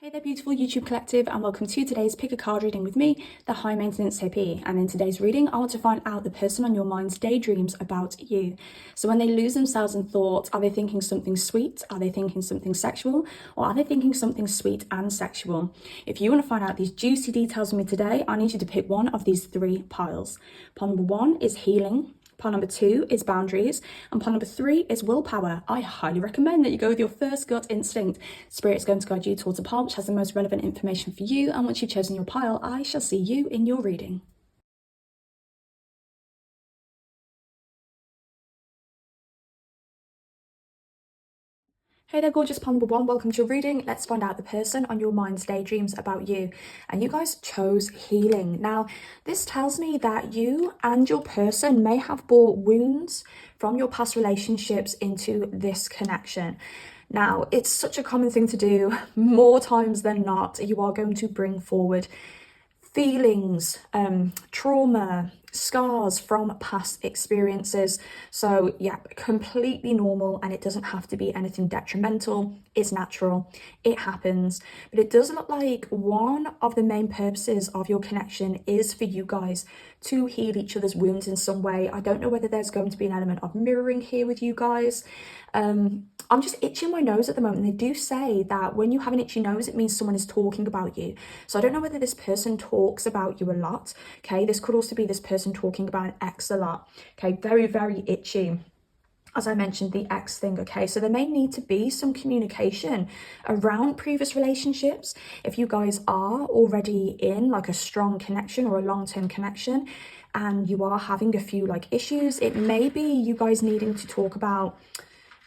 Hey there beautiful YouTube collective, and welcome to today's pick a card reading with me, the high maintenance hippie. And in today's reading I want to find out the person on your mind's daydreams about you. So when they lose themselves in thought, are they thinking something sweet, are they thinking something sexual, or are they thinking something sweet and sexual? If you want to find out these juicy details with me today, I need you to pick one of these three piles. Pile number one is healing. Pile number two is boundaries, and pile number three is willpower. I highly recommend that you go with your first gut instinct. Spirit's going to guide you towards a pile which has the most relevant information for you, and once you've chosen your pile, I shall see you in your reading. Hey there gorgeous pile number one, welcome to your reading. Let's find out the person on your mind's daydreams about you. And you guys chose healing. Now this tells me that you and your person may have brought wounds from your past relationships into this connection. Now it's such a common thing to do. More times than not you are going to bring forward feelings, trauma, scars from past experiences. So yeah, completely normal, and it doesn't have to be anything detrimental. It's natural, it happens. But it does look like one of the main purposes of your connection is for you guys to heal each other's wounds in some way. I don't know whether there's going to be an element of mirroring here with you guys. I'm just itching my nose at the moment. They do say that when you have an itchy nose, it means someone is talking about you. So I don't know whether this person talks about you a lot. Okay, this could also be this person talking about an ex a lot. Okay, very, very itchy. As I mentioned, the ex thing, okay? So there may need to be some communication around previous relationships. If you guys are already in like a strong connection or a long-term connection and you are having a few like issues, it may be you guys needing to talk about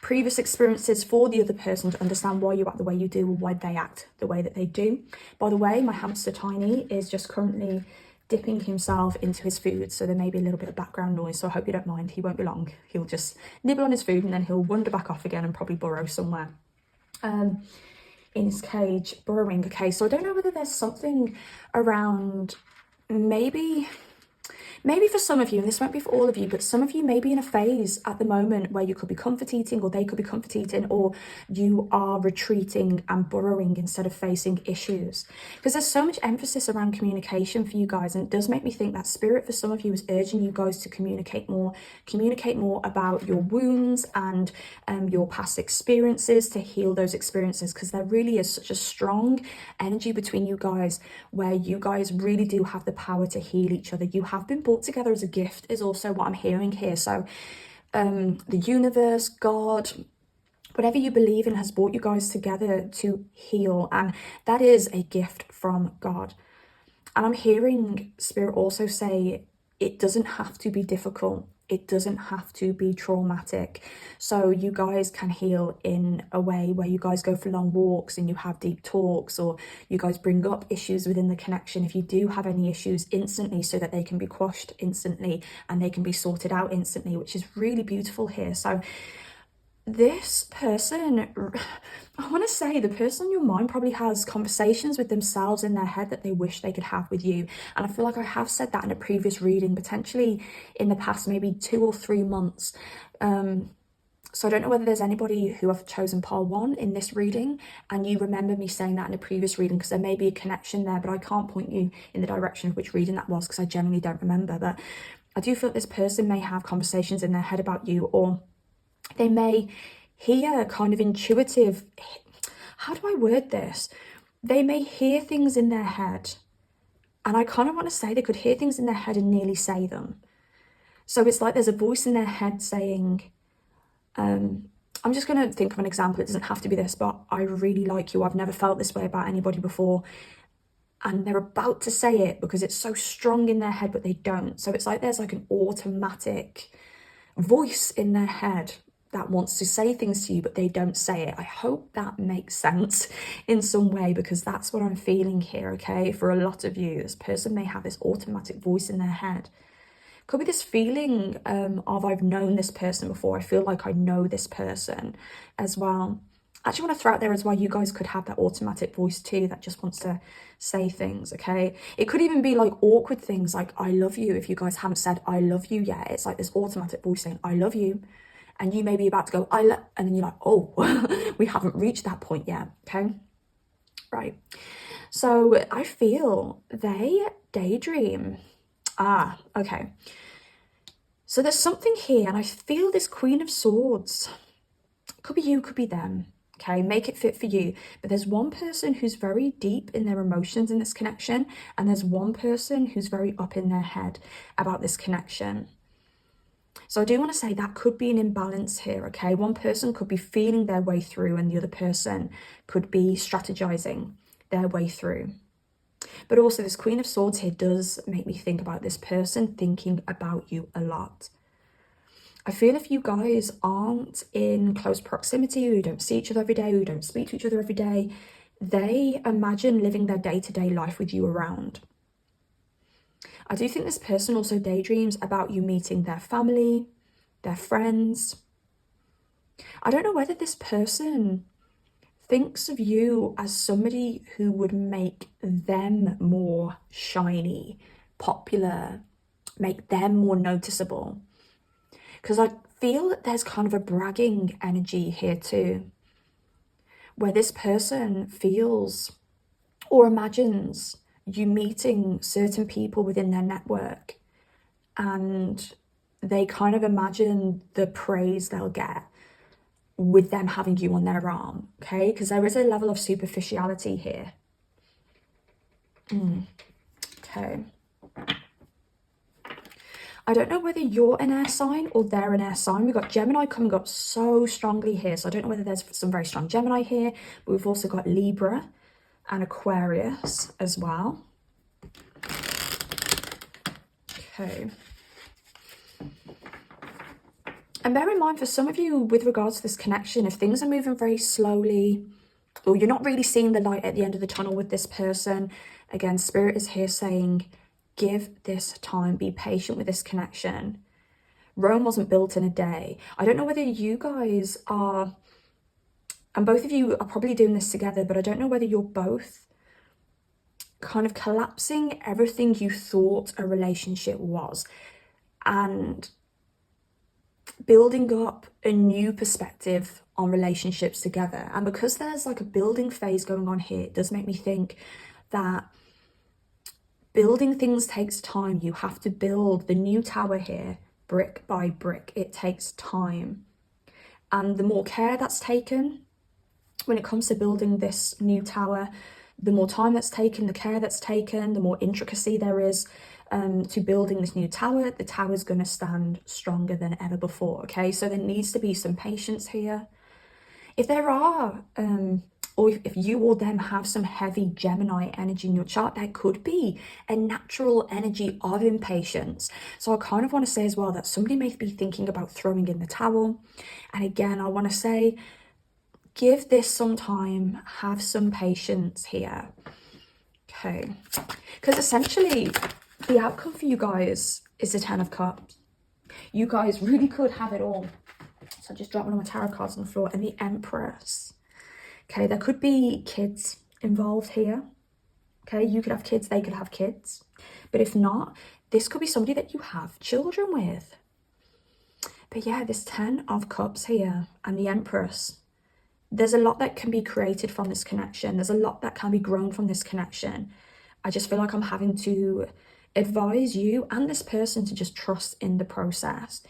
previous experiences for the other person to understand why you act the way you do or why they act the way that they do. By the way, my hamster Tiny is just currently dipping himself into his food, so there may be a little bit of background noise, so I hope you don't mind. He won't be long. He'll just nibble on his food and then he'll wander back off again and probably burrow somewhere in his cage, burrowing. Okay, so I don't know whether there's something around maybe for some of you, and this won't be for all of you, but some of you may be in a phase at the moment where you could be comfort eating, or they could be comfort eating, or you are retreating and burrowing instead of facing issues. Because there's so much emphasis around communication for you guys, and it does make me think that spirit for some of you is urging you guys to communicate more about your wounds and your past experiences, to heal those experiences, because there really is such a strong energy between you guys where you guys really do have the power to heal each other. You have been brought together as a gift is also what I'm hearing here. So the universe, God, whatever you believe in has brought you guys together to heal, and that is a gift from God. And I'm hearing spirit also say it doesn't have to be difficult, it doesn't have to be traumatic. So you guys can heal in a way where you guys go for long walks and you have deep talks, or you guys bring up issues within the connection if you do have any issues instantly, so that they can be quashed instantly and they can be sorted out instantly, which is really beautiful here. So this person, I want to say the person on your mind probably has conversations with themselves in their head that they wish they could have with you. And I feel like I have said that in a previous reading, potentially in the past maybe 2 or 3 months. So I don't know whether there's anybody who have chosen pile one in this reading and you remember me saying that in a previous reading, because there may be a connection there, but I can't point you in the direction of which reading that was because I generally don't remember. But I do feel that this person may have conversations in their head about you, or they may hear kind of intuitive, how do I word this? They may hear things in their head, and I kind of want to say they could hear things in their head and nearly say them. So it's like there's a voice in their head saying, I'm just going to think of an example. It doesn't have to be this, but I really like you. I've never felt this way about anybody before. And they're about to say it because it's so strong in their head, but they don't. So it's like there's like an automatic voice in their head that wants to say things to you, but they don't say it. I hope that makes sense in some way, because that's what I'm feeling here, okay? For a lot of you, this person may have this automatic voice in their head. Could be this feeling of I've known this person before. I feel like I know this person as well. I actually want to throw out there as well, you guys could have that automatic voice too that just wants to say things, okay? It could even be like awkward things like I love you. If you guys haven't said I love you yet, it's like this automatic voice saying I love you. And you may be about to go, and then you're like, oh, we haven't reached that point yet, okay? Right. So I feel they daydream. Ah, okay. So there's something here, and I feel this Queen of Swords. Could be you, could be them. Okay, make it fit for you. But there's one person who's very deep in their emotions in this connection, and there's one person who's very up in their head about this connection. So I do want to say that could be an imbalance here, okay? One person could be feeling their way through, and the other person could be strategizing their way through. But also this Queen of Swords here does make me think about this person thinking about you a lot. I feel if you guys aren't in close proximity, you don't see each other every day, you don't speak to each other every day, they imagine living their day-to-day life with you around. I do think this person also daydreams about you meeting their family, their friends. I don't know whether this person thinks of you as somebody who would make them more shiny, popular, make them more noticeable. Because I feel that there's kind of a bragging energy here too, where this person feels or imagines you meeting certain people within their network, and they kind of imagine the praise they'll get with them having you on their arm, okay? Because there is a level of superficiality here. Okay. I don't know whether you're an air sign or they're an air sign. We've got Gemini coming up so strongly here. So I don't know whether there's some very strong Gemini here, but we've also got Libra and Aquarius as well. Okay. And bear in mind, for some of you, with regards to this connection, if things are moving very slowly, or you're not really seeing the light at the end of the tunnel with this person, again, Spirit is here saying, give this time, be patient with this connection. Rome wasn't built in a day. I don't know whether you guys are, and both of you are probably doing this together, but I don't know whether you're both kind of collapsing everything you thought a relationship was and building up a new perspective on relationships together. And because there's like a building phase going on here, it does make me think that building things takes time. You have to build the new tower here brick by brick. It takes time. And the more care that's taken when it comes to building this new tower, the more time that's taken, the care that's taken, the more intricacy there is to building this new tower, the tower's going to stand stronger than ever before, okay? So there needs to be some patience here. If there are, or if you or them have some heavy Gemini energy in your chart, there could be a natural energy of impatience. So I kind of want to say as well that somebody may be thinking about throwing in the towel. And again, I want to say, give this some time, have some patience here. Okay, because essentially the outcome for you guys is the 10 of Cups. You guys really could have it all. So I just dropped one of my tarot cards on the floor, and the Empress. Okay, there could be kids involved here. Okay, you could have kids, they could have kids. But if not, this could be somebody that you have children with. But yeah, this 10 of Cups here and the Empress. There's a lot that can be created from this connection. There's a lot that can be grown from this connection. I just feel like I'm having to advise you and this person to just trust in the process.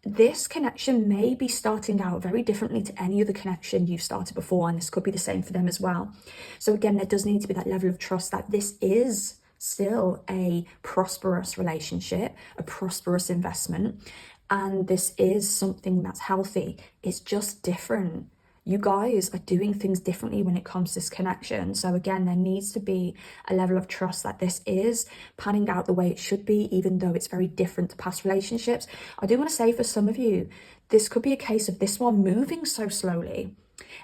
This connection may be starting out very differently to any other connection you've started before, and this could be the same for them as well. So again, there does need to be that level of trust that this is still a prosperous relationship, a prosperous investment, and this is something that's healthy. It's just different. You guys are doing things differently when it comes to this connection. So again, there needs to be a level of trust that this is panning out the way it should be, even though it's very different to past relationships. I do want to say for some of you, this could be a case of this one moving so slowly.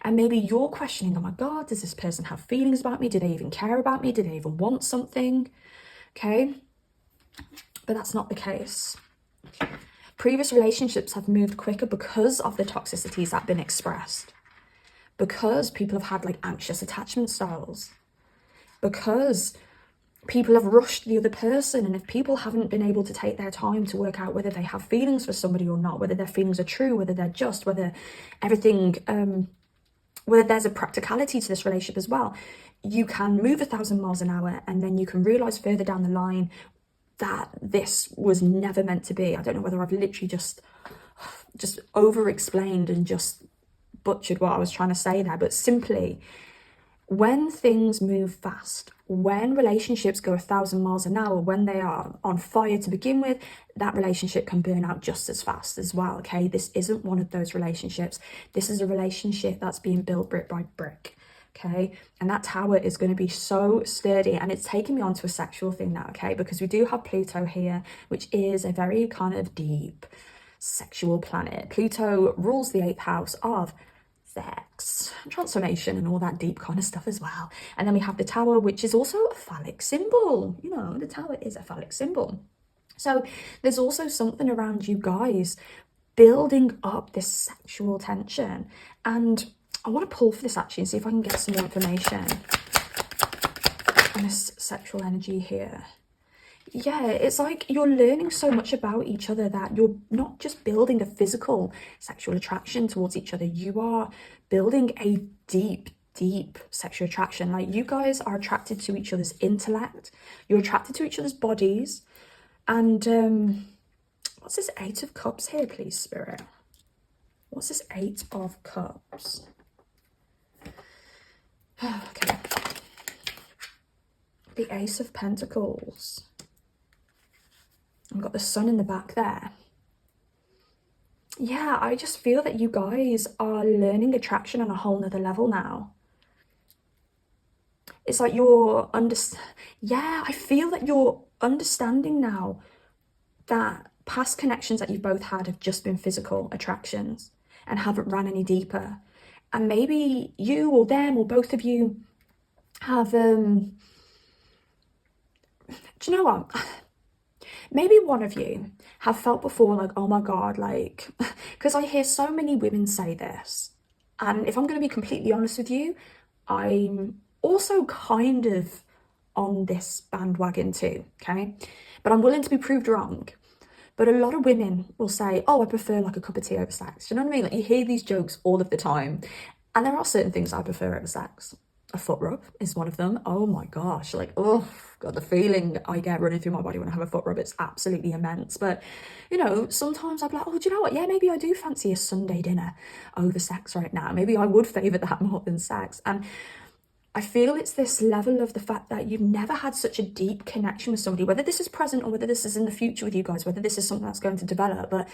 And maybe you're questioning, oh my God, does this person have feelings about me? Do they even care about me? Do they even want something? Okay. But that's not the case. Previous relationships have moved quicker because of the toxicities that have been expressed. Because people have had like anxious attachment styles, because people have rushed the other person, and if people haven't been able to take their time to work out whether they have feelings for somebody or not, whether their feelings are true, whether they're just, whether everything, whether there's a practicality to this relationship as well, you can move 1,000 miles an hour and then you can realize further down the line that this was never meant to be. I don't know whether I've literally just over explained and just butchered what I was trying to say there, but simply, when things move fast, when relationships go 1,000 miles an hour, when they are on fire to begin with, that relationship can burn out just as fast as well, okay? This isn't one of those relationships. This is a relationship that's being built brick by brick, okay? And that tower is going to be so sturdy. And it's taking me on to a sexual thing now, okay? Because we do have Pluto here, which is a very kind of deep sexual planet. Pluto rules the 8th house of sex, transformation, and all that deep kind of stuff as well. And then we have the tower, which is also a phallic symbol. You know, the tower is a phallic symbol. So there's also something around you guys building up this sexual tension. And I want to pull for this actually and see if I can get some more information on this sexual energy here. Yeah, it's like you're learning so much about each other that you're not just building a physical sexual attraction towards each other. You are building a deep, deep sexual attraction. Like, you guys are attracted to each other's intellect. You're attracted to each other's bodies. And what's this 8 of Cups here, please, Spirit? What's this 8 of Cups? Okay. The Ace of Pentacles. I've got the Sun in the back there. Yeah, I just feel that you guys are learning attraction on a whole nother level now. It's like you're I feel that you're understanding now that past connections that you've both had have just been physical attractions and haven't ran any deeper. And maybe you or them or both of you have, do you know what? Maybe one of you have felt before like, oh my God, like, because I hear so many women say this. And if I'm going to be completely honest with you, I'm also kind of on this bandwagon too, okay? But I'm willing to be proved wrong. But a lot of women will say, oh, I prefer like a cup of tea over sex. Do you know what I mean? Like, you hear these jokes all of the time. And there are certain things I prefer over sex. A foot rub is one of them. Oh my gosh, like, oh God, the feeling I get running through my body when I have a foot rub, it's absolutely immense. But, you know, sometimes I'll be like, oh, do you know what? Yeah, maybe I do fancy a Sunday dinner over sex right now. Maybe I would favour that more than sex. And I feel it's this level of the fact that you've never had such a deep connection with somebody, whether this is present or whether this is in the future with you guys, whether this is something that's going to develop, but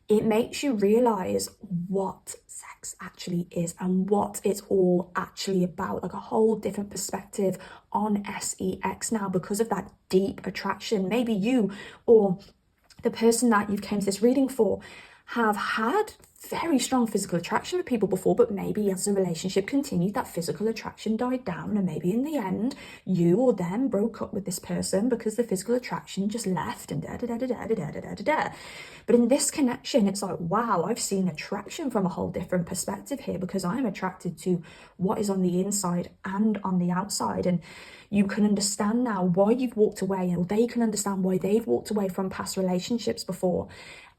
it makes you realise what sex actually is and what it's all actually about, like a whole different perspective on sex now because of that deep attraction. Maybe you or the person that you've came to this reading for have had very strong physical attraction with people before, but maybe as the relationship continued, that physical attraction died down, and maybe in the end you or them broke up with this person because the physical attraction just left and da. But in this connection, it's like, wow, I've seen attraction from a whole different perspective here because I'm attracted to what is on the inside and on the outside. And you can understand now why you've walked away, and they can understand why they've walked away from past relationships before.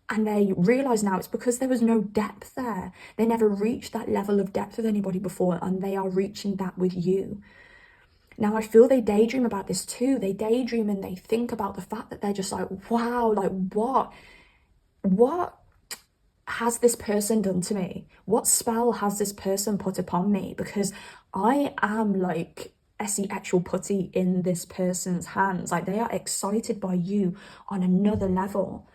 And they realise now it's because there was no depth there. They never reached that level of depth with anybody before, and they are reaching that with you. Now, I feel they daydream about this too. They daydream and they think about the fact that they're just like, wow, like what has this person done to me? What spell has this person put upon me? Because I am like actual putty in this person's hands. Like, they are excited by you on another level.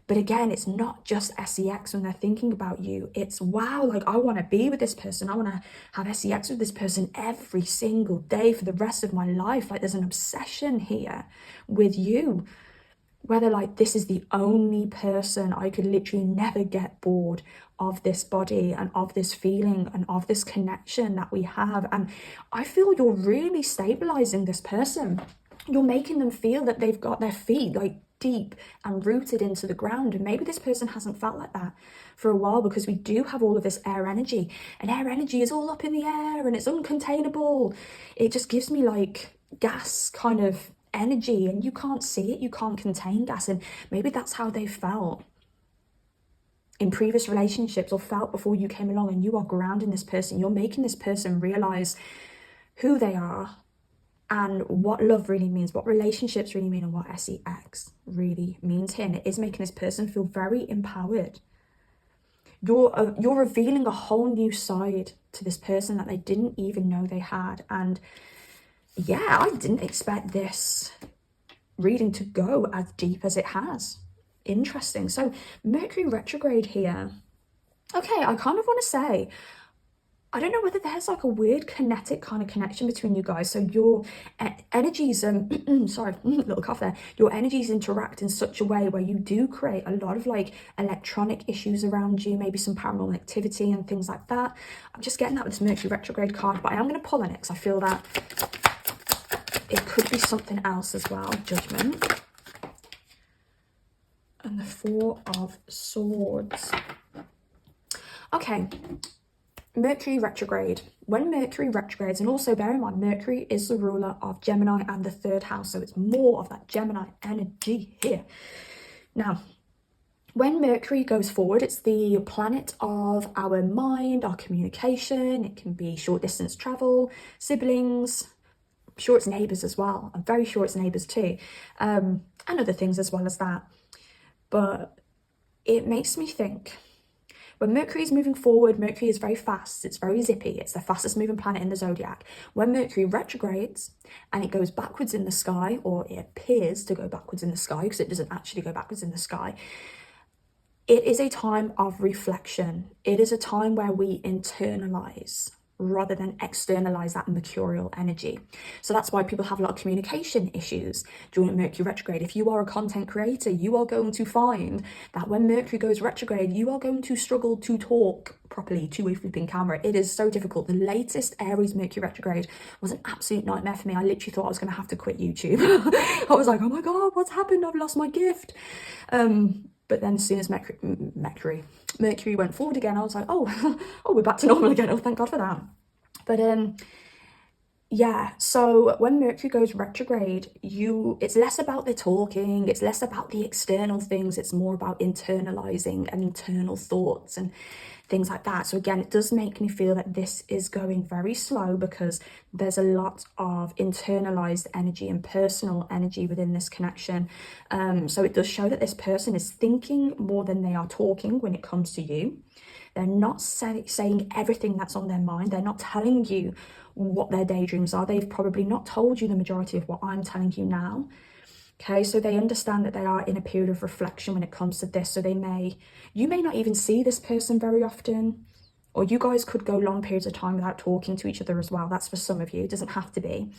But again, it's not just sex when they're thinking about you. It's, wow, like, I want to be with this person. I want to have sex with this person every single day for the rest of my life. Like, there's an obsession here with you. Whether, like, this is the only person, I could literally never get bored of this body and of this feeling and of this connection that we have. And I feel you're really stabilizing this person. You're making them feel that they've got their feet, like, deep and rooted into the ground. And maybe this person hasn't felt like that for a while because we do have all of this air energy, and air energy is all up in the air and it's uncontainable. It just gives me like gas kind of energy, and you can't see it, you can't contain gas. And maybe that's how they felt in previous relationships, or felt before you came along, and you are grounding this person. You're making this person realize who they are, and what love really means, what relationships really mean, and what sex really means here. And it is making this person feel very empowered. You're revealing a whole new side to this person that they didn't even know they had. And yeah, I didn't expect this reading to go as deep as it has. Interesting. So Mercury retrograde here. Okay, I kind of want to say, I don't know whether there's like a weird kinetic kind of connection between you guys. So your energies, sorry, little cough there. Your energies interact in such a way where you do create a lot of like electronic issues around you, maybe some paranormal activity and things like that. I'm just getting that with this Mercury retrograde card, but I am going to pull on it because I feel that it could be something else as well. Judgment. And the Four of Swords. Okay. Mercury retrograde. When Mercury retrogrades, and also bear in mind, Mercury is the ruler of Gemini and the third house, so it's more of that Gemini energy here. Now, when Mercury goes forward, it's the planet of our mind, our communication. It can be short distance travel, siblings, I'm sure it's neighbours as well. I'm very sure it's neighbours too, and other things as well as that. But it makes me think, when Mercury is moving forward, Mercury is very fast, it's very zippy, it's the fastest moving planet in the zodiac. When Mercury retrogrades and it goes backwards in the sky, or it appears to go backwards in the sky, because it doesn't actually go backwards in the sky, it is a time of reflection. It is a time where we internalize rather than externalize that mercurial energy. So that's why people have a lot of communication issues during Mercury retrograde. If you are a content creator, you are going to find that when Mercury goes retrograde, you are going to struggle to talk properly to a flipping camera. It is so difficult. The latest Aries Mercury retrograde was an absolute nightmare for me. I literally thought I was going to have to quit YouTube. I was like, oh my God, what's happened? I've lost my gift. But then as soon as Mercury went forward again, I was like, oh, we're back to normal again. Oh, thank God for that. But yeah, so when Mercury goes retrograde, it's less about the talking, it's less about the external things, it's more about internalizing and internal thoughts and things like that. So again, it does make me feel that this is going very slow because there's a lot of internalized energy and personal energy within this connection. So it does show that this person is thinking more than they are talking when it comes to you. They're not saying everything that's on their mind. They're not telling you what their daydreams are. They've probably not told you the majority of what I'm telling you now. Okay, so they understand that they are in a period of reflection when it comes to this. So you may not even see this person very often, or you guys could go long periods of time without talking to each other as well. That's for some of you. It doesn't have to be.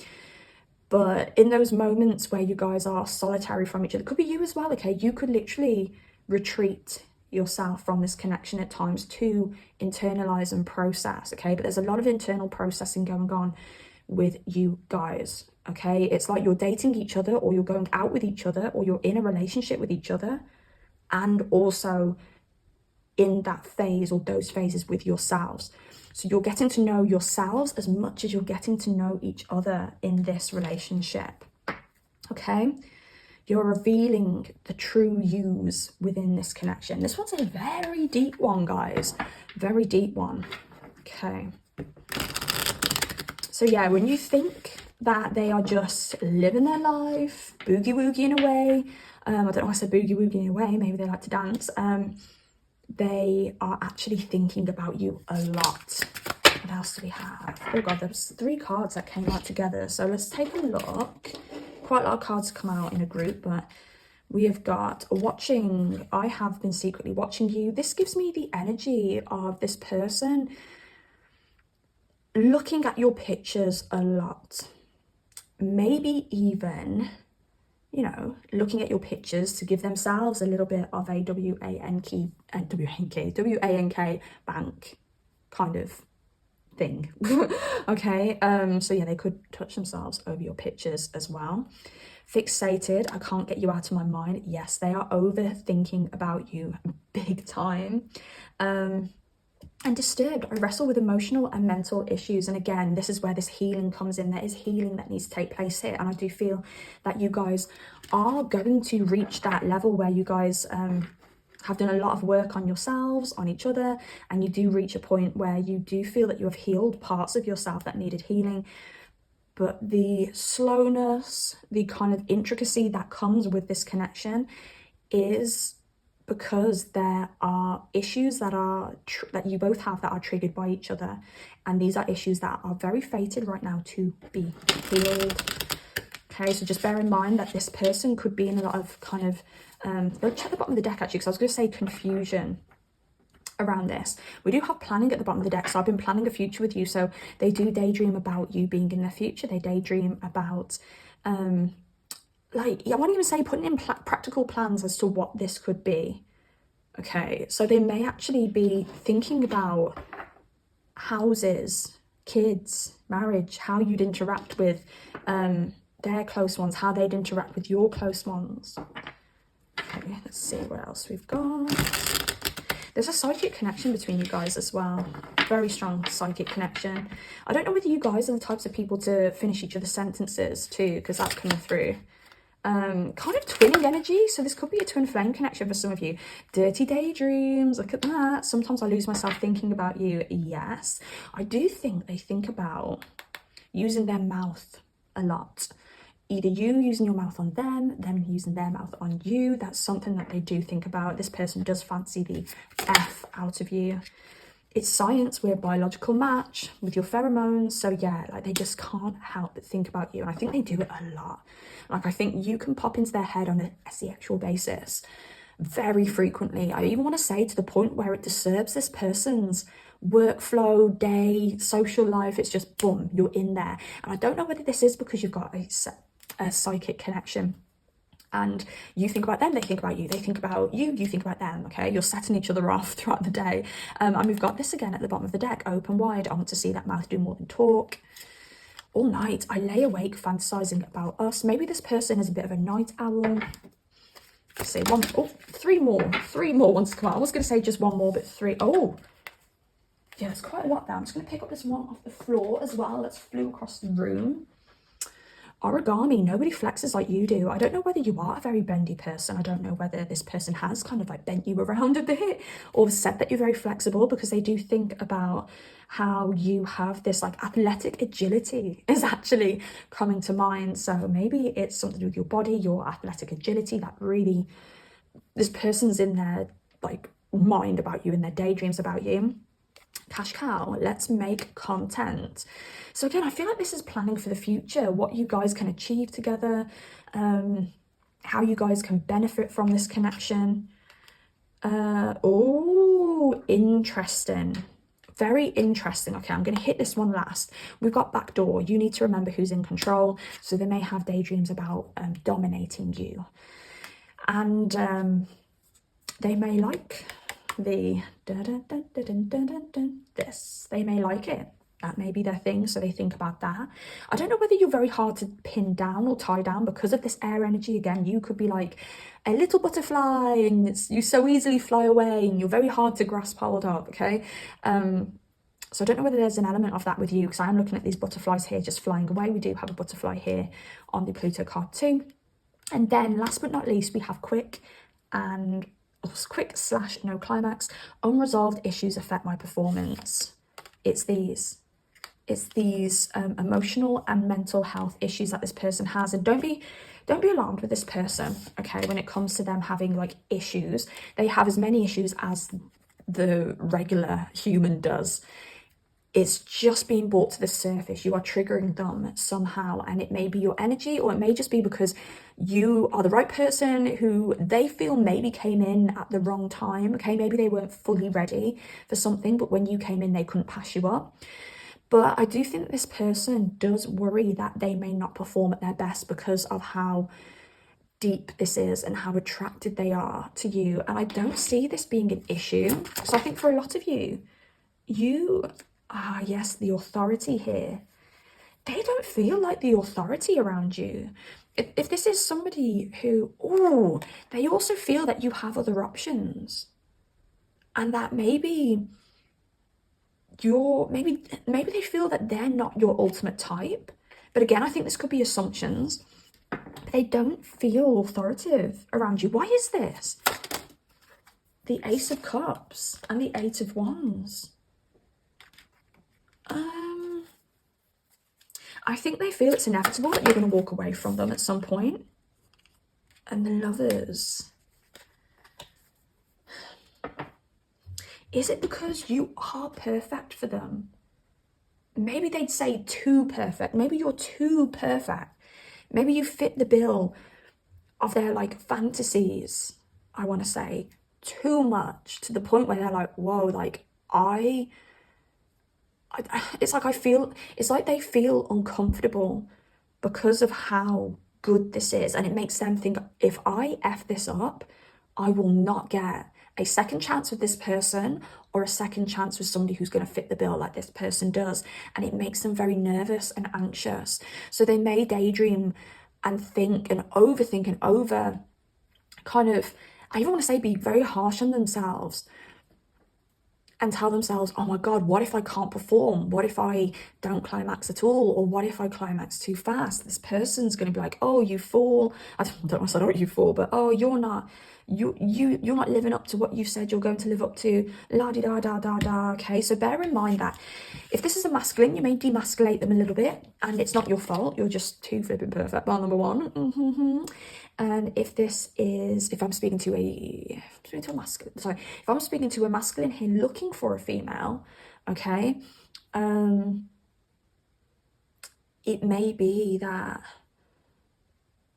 But in those moments where you guys are solitary from each other, it could be you as well, okay? You could literally retreat yourself from this connection at times to internalize and process, okay? But there's a lot of internal processing going on with you guys, okay? It's like you're dating each other, or you're going out with each other, or you're in a relationship with each other, and also in that phase or those phases with yourselves. So you're getting to know yourselves as much as you're getting to know each other in this relationship, okay? You're revealing the true yous within this connection. This one's a very deep one, guys. Very deep one. Okay. So yeah, when you think that they are just living their life, boogie-woogieing away, I don't know why I said boogie-woogieing away, maybe they like to dance, they are actually thinking about you a lot. What else do we have? Oh God, there's 3 cards that came out together. So let's take a look. Quite a lot of cards come out in a group, but we have got watching. I have been secretly watching you. This gives me the energy of this person looking at your pictures a lot. Maybe even, you know, looking at your pictures to give themselves a little bit of a W-A-N-K bank kind of thing. Okay, so yeah, they could touch themselves over your pictures as well. Fixated, I can't get you out of my mind. Yes, they are overthinking about you big time. And disturbed, I wrestle with emotional and mental issues. And again, this is where this healing comes in. There is healing that needs to take place here, and I do feel that you guys are going to reach that level where you guys have done a lot of work on yourselves, on each other, and you do reach a point where you do feel that you have healed parts of yourself that needed healing. but the slowness, the kind of intricacy that comes with this connection is because there are issues that you both have that are triggered by each other, and these are issues that are very fated right now to be healed. Okay, so just bear in mind that this person could be in a lot of kind of let's check the bottom of the deck actually, because I was going to say confusion around this. We do have planning at the bottom of the deck, so I've been planning a future with you. So they do daydream about you being in their future. They daydream about like, I won't even say putting in practical plans as to what this could be. Okay, so they may actually be thinking about houses, kids, marriage, how you'd interact with their close ones, how they'd interact with your close ones. Okay, let's see what else we've got. There's a psychic connection between you guys as well. Very strong psychic connection. I don't know whether you guys are the types of people to finish each other's sentences too, because that's coming through. Kind of twinning energy, so this could be a twin flame connection for some of you. Dirty daydreams, look at that. Sometimes I lose myself thinking about you. Yes, I do think they think about using their mouth a lot. Either you using your mouth on them using their mouth on you. That's something that they do think about. This person does fancy the F out of you. It's science, we're a biological match with your pheromones. So yeah, like they just can't help but think about you. And I think they do it a lot. Like I think you can pop into their head on a sexual basis very frequently. I even want to say to the point where it disturbs this person's workflow, day, social life. It's just boom, you're in there. And I don't know whether this is because you've got a psychic connection. And you think about them, they think about you, they think about you, you think about them, okay? You're setting each other off throughout the day. And we've got this again at the bottom of the deck, open wide. I want to see that mouth do more than talk. All night, I lay awake fantasizing about us. Maybe this person is a bit of a night owl. Let's see, three more ones to come out. I was going to say just one more, but three. Oh, yeah, it's quite a lot there. I'm just going to pick up this one off the floor as well. Let's flew across the room. Origami, nobody flexes like you do. I don't know whether you are a very bendy person. I don't know whether this person has kind of like bent you around a bit or said that you're very flexible, because they do think about how you have this like athletic agility is actually coming to mind. So maybe it's something to do with your body, your athletic agility, that really, this person's in their like mind about you, in their daydreams about you. Cash cow, let's make content. So again, I feel like this is planning for the future, what you guys can achieve together, how you guys can benefit from this connection. Oh, interesting. Very interesting. Okay, I'm going to hit this one last. We've got backdoor. You need to remember who's in control. So they may have daydreams about dominating you. And they may like the this. They may like it. That may be their thing, so they think about that. I don't know whether you're very hard to pin down or tie down because of this air energy. Again, you could be like a little butterfly and you so easily fly away and you're very hard to grasp hold of, okay? So I don't know whether there's an element of that with you, because I am looking at these butterflies here just flying away. We do have a butterfly here on the Pluto card too. And then last but not least, we have quick / no climax. Unresolved issues affect my performance. It's these emotional and mental health issues that this person has. And don't be alarmed with this person, okay? When it comes to them having like issues, they have as many issues as the regular human does. It's just being brought to the surface. You are triggering them somehow, and it may be your energy, or it may just be because you are the right person who they feel maybe came in at the wrong time, okay? Maybe they weren't fully ready for something, but when you came in, they couldn't pass you up. But I do think that this person does worry that they may not perform at their best because of how deep this is and how attracted they are to you. And I don't see this being an issue. So I think for a lot of you, yes, the authority here. They don't feel like the authority around you. If this is somebody who, they also feel that you have other options. And that maybe maybe they feel that they're not your ultimate type. But again, I think this could be assumptions. They don't feel authoritative around you. Why is this? The Ace of Cups and the Eight of Wands. I think they feel it's inevitable that you're going to walk away from them at some point. And the Lovers. Is it because you are perfect for them? Maybe they'd say too perfect. Maybe you're too perfect. Maybe you fit the bill of their like fantasies, I want to say, too much, to the point where they're like, whoa, like it's like it's like they feel uncomfortable because of how good this is, and it makes them think, if I F this up, I will not get a second chance with this person or a second chance with somebody who's going to fit the bill like this person does. And it makes them very nervous and anxious. So they may daydream and think and overthink and over kind of, I even want to say, be very harsh on themselves and tell themselves, oh my God, what if I can't perform? What if I don't climax at all? Or what if I climax too fast? This person's going to be like, oh, you fool. I don't want to say, oh, you fool, but oh, you're not living up to what you said you're going to live up to. La di da da da da. Okay, so bear in mind that if this is a masculine, you may demasculate them a little bit, and it's not your fault. You're just too flipping perfect. Bar number one. And if I'm speaking to a masculine, sorry, if I'm speaking to a masculine here looking for a female, okay, it may be that,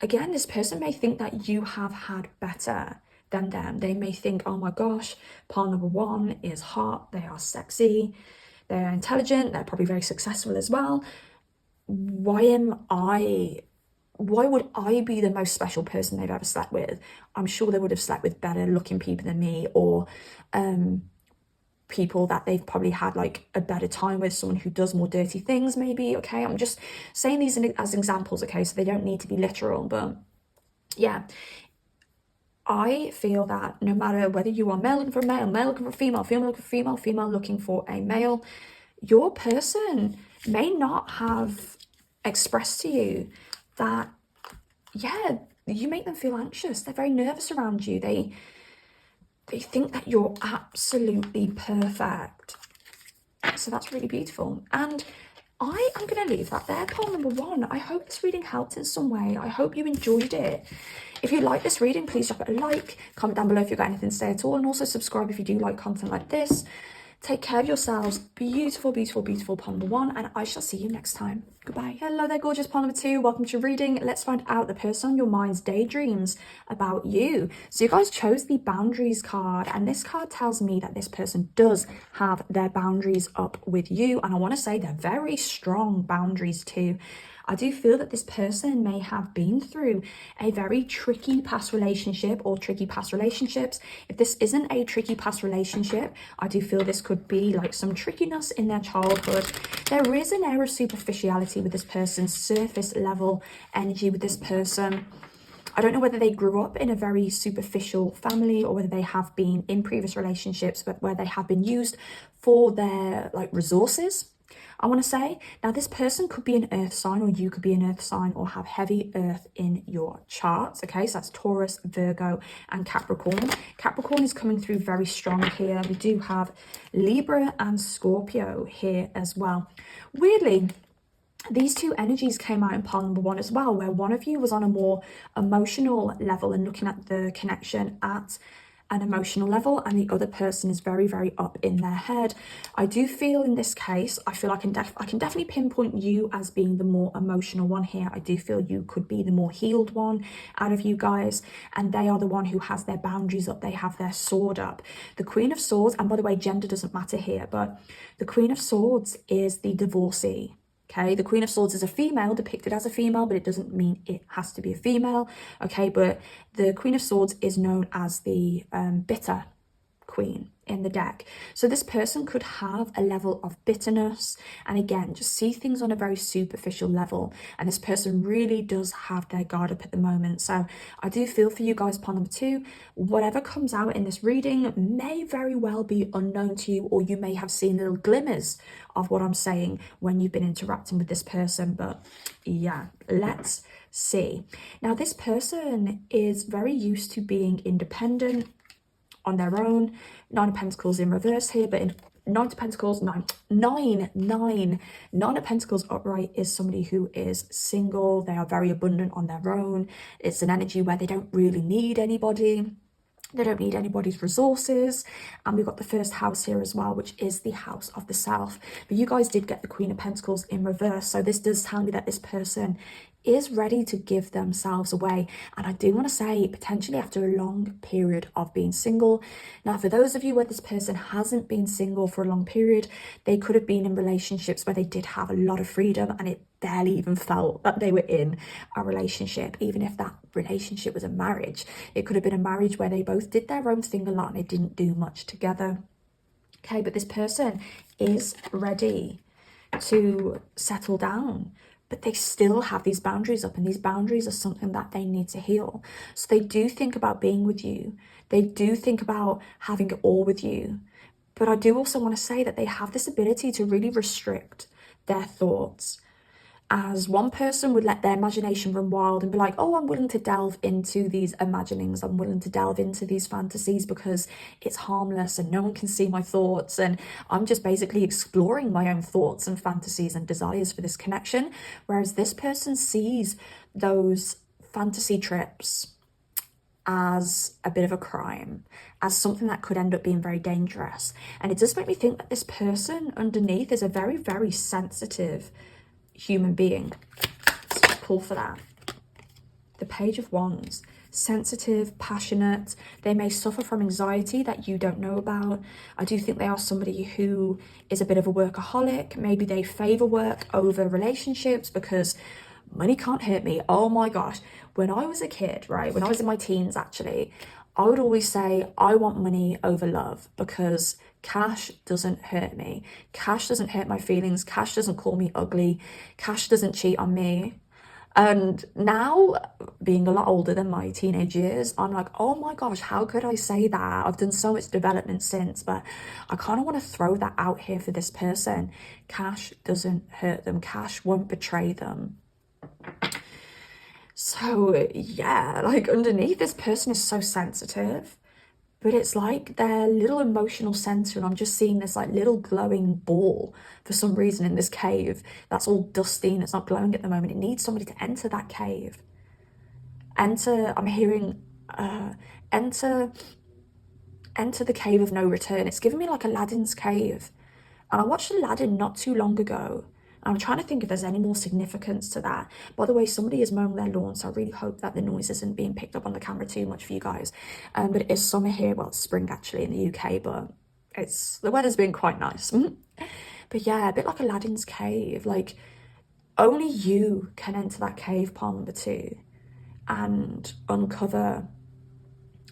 again, this person may think that you have had better than them. They may think, oh my gosh, partner number one is hot, they are sexy, they're intelligent, they're probably very successful as well. Why would I be the most special person they've ever slept with? I'm sure they would have slept with better looking people than me, or people that they've probably had like a better time with, someone who does more dirty things maybe. Okay, I'm just saying these as examples, okay, so they don't need to be literal. But yeah, I feel that no matter whether you are male looking for a male, male looking for a female, female looking for a female, female looking for a male, your person may not have expressed to you that, yeah, you make them feel anxious. They're very nervous around you. They think that you're absolutely perfect. So that's really beautiful. And I am going to leave that there, pile number one. I hope this reading helped in some way. I hope you enjoyed it. If you like this reading, please drop it a like. Comment down below if you've got anything to say at all. And also subscribe if you do like content like this. Take care of yourselves. Beautiful, beautiful, beautiful pile number one. And I shall see you next time. Goodbye. Hello there, gorgeous pile number two. Welcome to your reading. Let's find out the person on your mind's daydreams about you. So you guys chose the boundaries card. And this card tells me that this person does have their boundaries up with you. And I want to say they're very strong boundaries too. I do feel that this person may have been through a very tricky past relationship or tricky past relationships. If this isn't a tricky past relationship, I do feel this could be like some trickiness in their childhood. There is an air of superficiality with this person, surface level energy with this person. I don't know whether they grew up in a very superficial family or whether they have been in previous relationships, but where they have been used for their like resources, I want to say. Now, this person could be an earth sign, or you could be an earth sign, or have heavy earth in your charts. Okay, so that's Taurus, Virgo, and Capricorn. Capricorn is coming through very strong here. We do have Libra and Scorpio here as well. Weirdly, these two energies came out in pile number one as well, where one of you was on a more emotional level and looking at the connection at an emotional level, and the other person is very, very up in their head. I do feel in this case, I feel I can definitely pinpoint you as being the more emotional one here. I do feel you could be the more healed one out of you guys, and they are the one who has their boundaries up. They have their sword up. The Queen of Swords, and by the way, gender doesn't matter here, but the Queen of Swords is the divorcee. Okay, the Queen of Swords is a female, depicted as a female, but it doesn't mean it has to be a female. Okay, but the Queen of Swords is known as the bitter queen in the deck. So this person could have a level of bitterness, and again, just see things on a very superficial level. And this person really does have their guard up at the moment. So I do feel for you guys, pile number two, whatever comes out in this reading may very well be unknown to you, or you may have seen little glimmers of what I'm saying when you've been interacting with this person. But yeah, let's see. Now, this person is very used to being independent on their own. Nine of Pentacles in reverse here, but Nine of Pentacles, Nine of Pentacles upright is somebody who is single. They are very abundant on their own. It's an energy where they don't really need anybody. They don't need anybody's resources. And we've got the first house here as well, which is the house of the self. But you guys did get the Queen of Pentacles in reverse. So this does tell me that this person is ready to give themselves away. And I do want to say, potentially after a long period of being single. Now, for those of you where this person hasn't been single for a long period, they could have been in relationships where they did have a lot of freedom and it barely even felt that they were in a relationship. Even if that relationship was a marriage, it could have been a marriage where they both did their own thing a lot and they didn't do much together. Okay, but this person is ready to settle down, but they still have these boundaries up, and these boundaries are something that they need to heal. So they do think about being with you. They do think about having it all with you. But I do also want to say that they have this ability to really restrict their thoughts. As one person would let their imagination run wild and be like, oh, I'm willing to delve into these imaginings. I'm willing to delve into these fantasies because it's harmless and no one can see my thoughts. And I'm just basically exploring my own thoughts and fantasies and desires for this connection. Whereas this person sees those fantasy trips as a bit of a crime, as something that could end up being very dangerous. And it does make me think that this person underneath is a very, very sensitive human being. Let's pull for that. The Page of Wands. Sensitive, passionate. They may suffer from anxiety that you don't know about. I do think they are somebody who is a bit of a workaholic. Maybe they favor work over relationships because money can't hurt me. Oh my gosh. When I was a kid, right, when I was in my teens actually, I would always say I want money over love because cash doesn't hurt me. Cash doesn't hurt my feelings. Cash doesn't call me ugly. Cash doesn't cheat on me. And now, being a lot older than my teenage years, I'm like, oh my gosh, how could I say that? I've done so much development since, but I kind of want to throw that out here for this person. Cash doesn't hurt them. Cash won't betray them. So yeah, like underneath, this person is so sensitive, but it's like their little emotional center, and I'm just seeing this like little glowing ball for some reason in this cave that's all dusty and it's not glowing at the moment. It needs somebody to enter that cave. Enter, I'm hearing enter the cave of no return. It's giving me like Aladdin's cave, and I watched Aladdin not too long ago. I'm trying to think if there's any more significance to that. By the way, somebody is mowing their lawn, so I really hope that the noise isn't being picked up on the camera too much for you guys. But it is summer here. Well, it's spring actually in the UK, but the weather's been quite nice. But yeah, a bit like Aladdin's cave. Like, only you can enter that cave, pile number 2, and uncover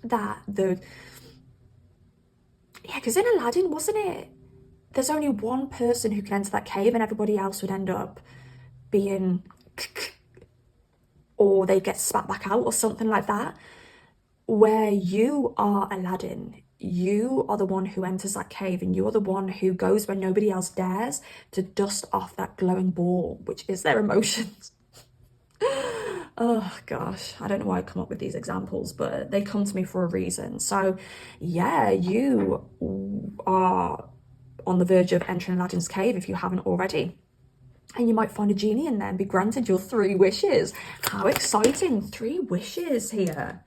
that yeah, because in Aladdin, wasn't it? There's only one person who can enter that cave and everybody else would end up being, or they get spat back out or something like that. Where you are Aladdin, you are the one who enters that cave, and you are the one who goes when nobody else dares to dust off that glowing ball, which is their emotions. Oh gosh, I don't know why I come up with these examples, but they come to me for a reason. So yeah, you are on the verge of entering Aladdin's cave if you haven't already. And you might find a genie in there and be granted your 3 wishes. How exciting, 3 wishes here.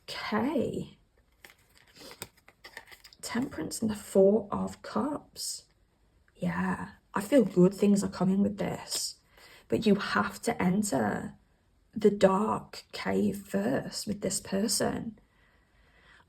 Okay. Temperance and the 4 of Cups. Yeah, I feel good things are coming with this. But you have to enter the dark cave first with this person.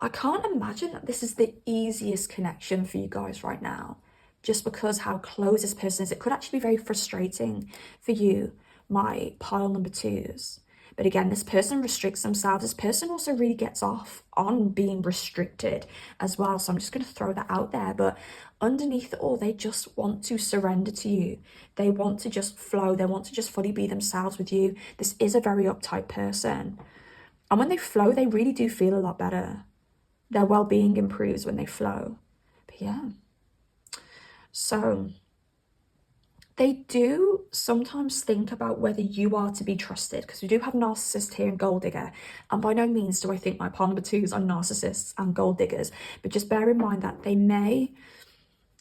I can't imagine that this is the easiest connection for you guys right now, just because how close this person is. It could actually be very frustrating for you, my pile number 2s. But again, this person restricts themselves. This person also really gets off on being restricted as well. So I'm just going to throw that out there. But underneath it all, they just want to surrender to you. They want to just flow. They want to just fully be themselves with you. This is a very uptight person. And when they flow, they really do feel a lot better. Their well-being improves when they flow. But yeah. So they do sometimes think about whether you are to be trusted, because we do have narcissist here and gold digger. And by no means do I think my pile number 2s are narcissists and gold diggers. But just bear in mind that they may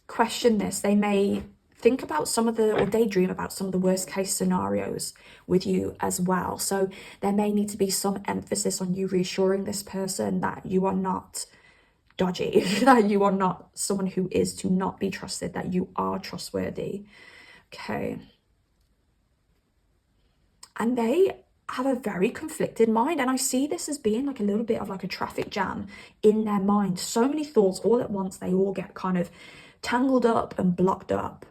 question this. They may think about some of the, or daydream about some of the worst case scenarios with you as well. So there may need to be some emphasis on you reassuring this person that you are not dodgy, that you are not someone who is to not be trusted, that you are trustworthy. Okay. And they have a very conflicted mind, and I see this as being like a little bit of like a traffic jam in their mind. So many thoughts all at once, they all get kind of tangled up and blocked up.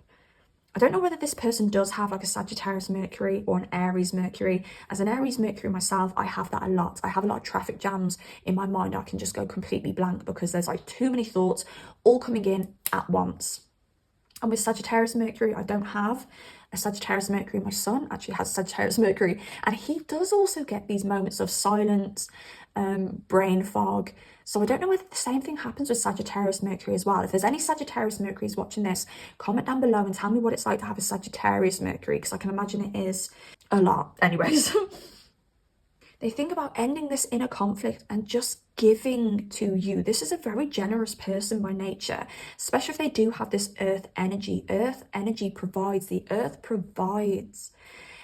I don't know whether this person does have like a Sagittarius Mercury or an Aries Mercury. As an Aries Mercury myself, I have that a lot. I have a lot of traffic jams in my mind. I can just go completely blank because there's like too many thoughts all coming in at once. And with Sagittarius Mercury, I don't have a Sagittarius Mercury. My son actually has Sagittarius Mercury, and he does also get these moments of silence, brain fog. So I don't know whether the same thing happens with Sagittarius Mercury as well. If there's any Sagittarius Mercury's watching this, comment down below and tell me what it's like to have a Sagittarius Mercury, because I can imagine it is a lot. Anyways, they think about ending this inner conflict and just giving to you. This is a very generous person by nature, especially if they do have this earth energy. Earth energy provides, the earth provides,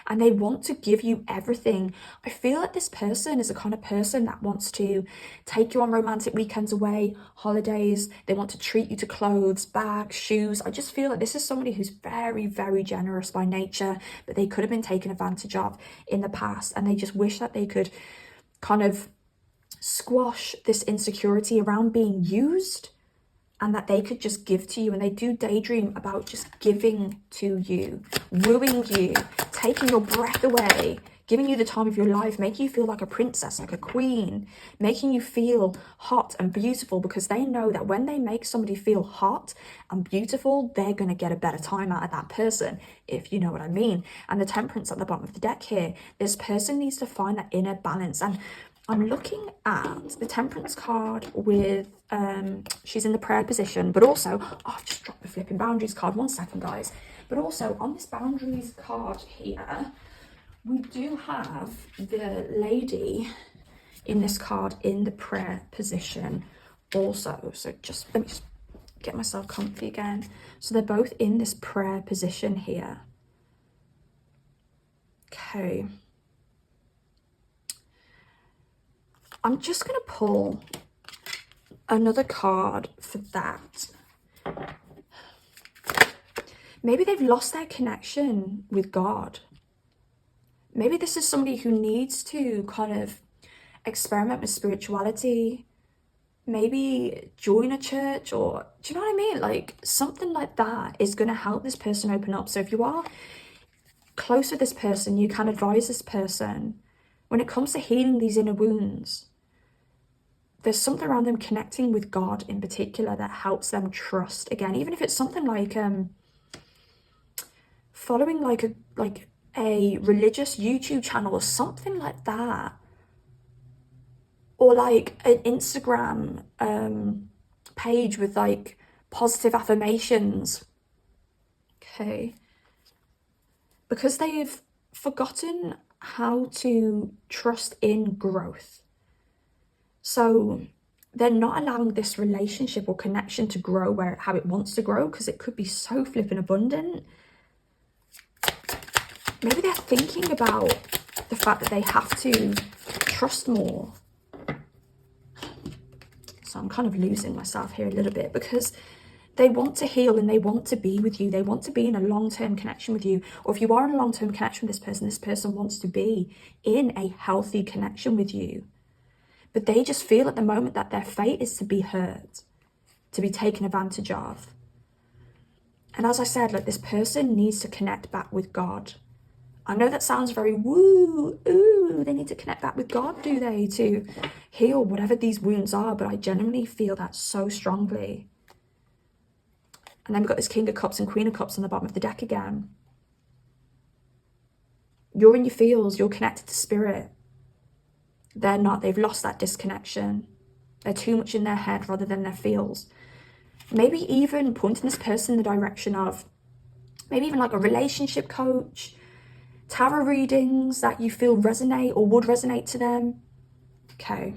and they want to give you everything. I feel like this person is the kind of person that wants to take you on romantic weekends away, holidays. They want to treat you to clothes, bags, shoes. I just feel like this is somebody who's very, very generous by nature, but they could have been taken advantage of in the past, and they just wish that they could kind of squash this insecurity around being used, and that they could just give to you. And they do daydream about just giving to you, wooing you, taking your breath away, giving you the time of your life, making you feel like a princess, like a queen, making you feel hot and beautiful, because they know that when they make somebody feel hot and beautiful, they're going to get a better time out of that person, if you know what I mean. And the Temperance at the bottom of the deck here, this person needs to find that inner balance. And I'm looking at the Temperance card with, she's in the prayer position, but also, oh, I've just dropped the flipping boundaries card. 1 second, guys. But also on this boundaries card here, we do have the lady in this card in the prayer position also. So just, let me just get myself comfy again. So they're both in this prayer position here. Okay. I'm just going to pull another card for that. Maybe they've lost their connection with God. Maybe this is somebody who needs to kind of experiment with spirituality. Maybe join a church, or do you know what I mean? Like something like that is going to help this person open up. So if you are close with this person, you can advise this person when it comes to healing these inner wounds. There's something around them connecting with God in particular that helps them trust again, even if it's something like following like a religious YouTube channel or something like that, or like an Instagram page with like positive affirmations. Okay, because they've forgotten how to trust in growth. So they're not allowing this relationship or connection to grow how it wants to grow, because it could be so flipping abundant. Maybe they're thinking about the fact that they have to trust more. So I'm kind of losing myself here a little bit, because they want to heal and they want to be with you. They want to be in a long-term connection with you. Or if you are in a long-term connection with this person wants to be in a healthy connection with you. But they just feel at the moment that their fate is to be hurt, to be taken advantage of. And as I said, like this person needs to connect back with God. I know that sounds very woo, ooh, they need to connect back with God, do they, to heal whatever these wounds are, but I genuinely feel that so strongly. And then we've got this King of Cups and Queen of Cups on the bottom of the deck again. You're in your feels, you're connected to spirit. They're not, they've lost that disconnection. They're too much in their head rather than their feels. Maybe even pointing this person in the direction of maybe even like a relationship coach, tarot readings that you feel resonate or would resonate to them. Okay.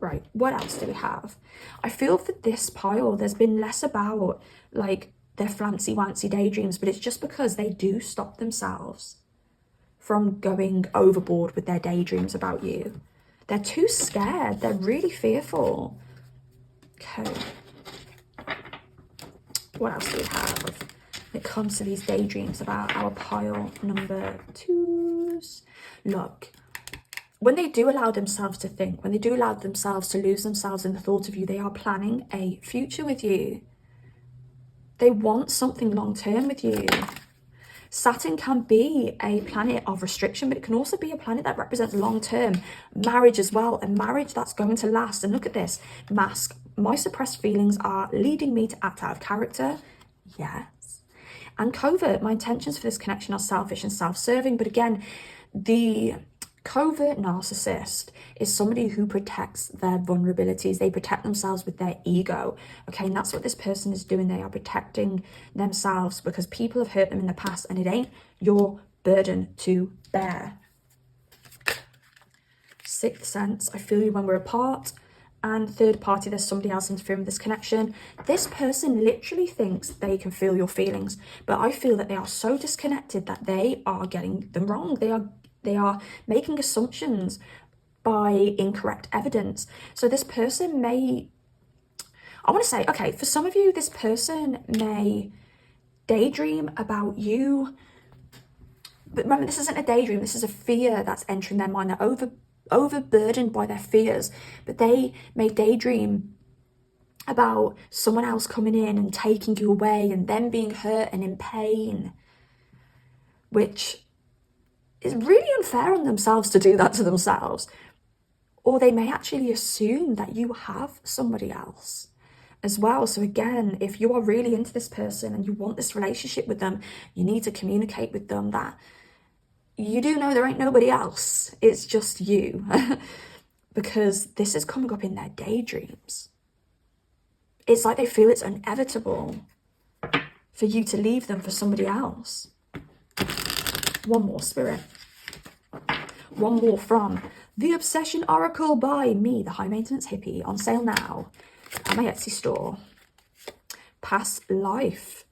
Right, what else do we have? I feel for this pile, there's been less about like their fancy-wancy daydreams, but it's just because they do stop themselves from going overboard with their daydreams about you. They're too scared. They're really fearful. Okay. What else do we have when it comes to these daydreams about our pile number 2s? Look, when they do allow themselves to think, when they do allow themselves to lose themselves in the thought of you, they are planning a future with you. They want something long-term with you. Saturn can be a planet of restriction, but it can also be a planet that represents long-term marriage as well, a marriage that's going to last. And look at this, mask. My suppressed feelings are leading me to act out of character. Yes. And covert, my intentions for this connection are selfish and self-serving. But again, the covert narcissist is somebody who protects their vulnerabilities. They protect themselves with their ego. Okay, and that's what this person is doing. They are protecting themselves because people have hurt them in the past, and it ain't your burden to bear. Sixth sense, I feel you when we're apart. And third party, there's somebody else interfering with this connection. This person literally thinks they can feel your feelings, but I feel that they are so disconnected that they are getting them wrong. They are making assumptions by incorrect evidence. So this person may, I want to say, okay, for some of you, this person may daydream about you. But remember, this isn't a daydream. This is a fear that's entering their mind. They're overburdened by their fears, but they may daydream about someone else coming in and taking you away and them being hurt and in pain, which is really unfair on themselves to do that to themselves. Or they may actually assume that you have somebody else as well. So again, if you are really into this person and you want this relationship with them, you need to communicate with them that you do know there ain't nobody else. It's just you. Because this is coming up in their daydreams. It's like they feel it's inevitable for you to leave them for somebody else. One more, Spirit. One more from The Obsession Oracle by me, the High Maintenance Hippie, on sale now at my Etsy store. Past life.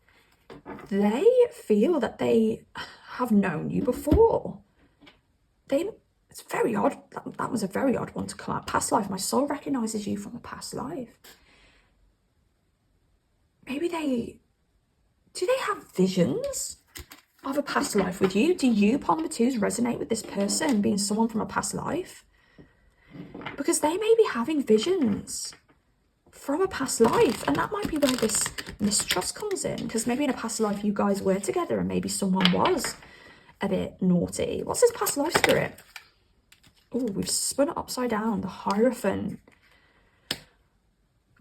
They feel that they have known you before. It's very odd. That was a very odd one to come out. Past life. My soul recognizes you from a past life. Maybe do they have visions of a past life with you? Do you, Palm number 2s, resonate with this person being someone from a past life? Because they may be having visions from a past life, and that might be where this mistrust comes in, because maybe in a past life you guys were together and maybe someone was a bit naughty. What's this past life, Spirit? Oh, we've spun it upside down. The Hierophant.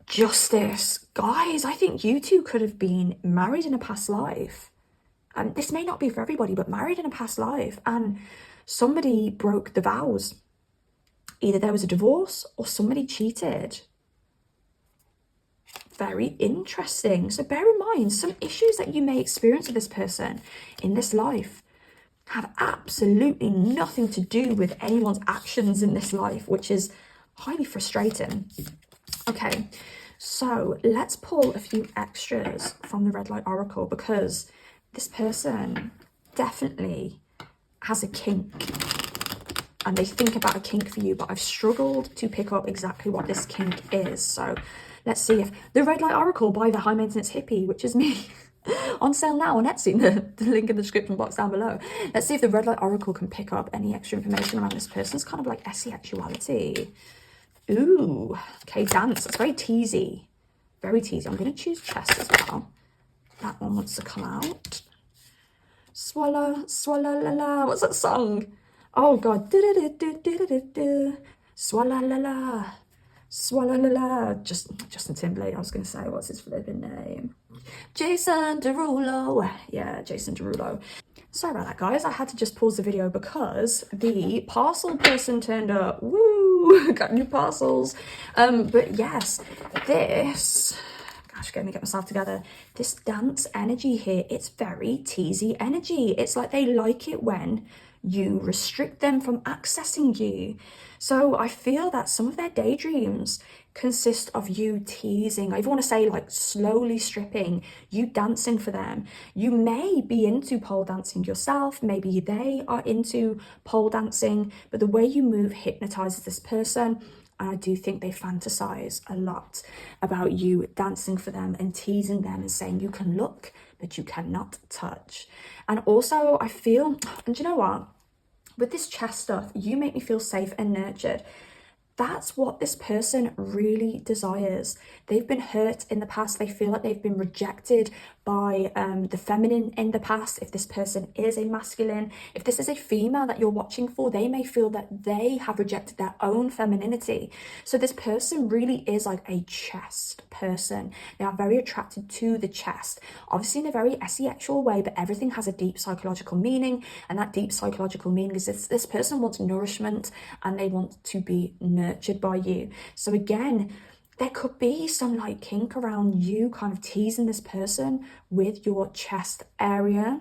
Justice. Guys, I think you two could have been married in a past life. And this may not be for everybody, but married in a past life. And somebody broke the vows. Either there was a divorce or somebody cheated. Very interesting. So bear in mind, some issues that you may experience with this person in this life have absolutely nothing to do with anyone's actions in this life, which is highly frustrating. Okay, so let's pull a few extras from the Red Light Oracle, because this person definitely has a kink and they think about a kink for you, but I've struggled to pick up exactly what this kink is. So let's see if the Red Light Oracle by the High Maintenance Hippie, which is me, on sale now on Etsy, the link in the description box down below. Let's see if the Red Light Oracle can pick up any extra information around this person's kind of like sexuality. Ooh, okay, dance. It's very teasy. Very teasy. I'm going to choose chest as well. That one wants to come out. Swallow, swallow, la la. What's that song? Oh, God. Swallow, la la. Swallow, la la. Justin Timberlake, I was going to say. What's his flipping name? Jason Derulo. Yeah, Jason Derulo. Sorry about that, guys. I had to just pause the video because the parcel person turned up. Woo! Got new parcels. But yes, this... Gosh, let me get myself together. This dance energy here, it's very teasy energy. It's like they like it when you restrict them from accessing you. So I feel that some of their daydreams consist of you teasing. I even want to say like slowly stripping, you dancing for them. You may be into pole dancing yourself, maybe they are into pole dancing, but the way you move hypnotizes this person. And I do think they fantasize a lot about you dancing for them and teasing them and saying you can look, but you cannot touch. And also I feel, and you know what? With this chest stuff, you make me feel safe and nurtured. That's what this person really desires. They've been hurt in the past. They feel like they've been rejected by the feminine in the past. If this person is a masculine, if this is a female that you're watching for, they may feel that they have rejected their own femininity. So this person really is like a chest person. They are very attracted to the chest, obviously in a very asexual way, but everything has a deep psychological meaning. And that deep psychological meaning is this person wants nourishment and they want to be nurtured by you. So again, there could be some like kink around you kind of teasing this person with your chest area,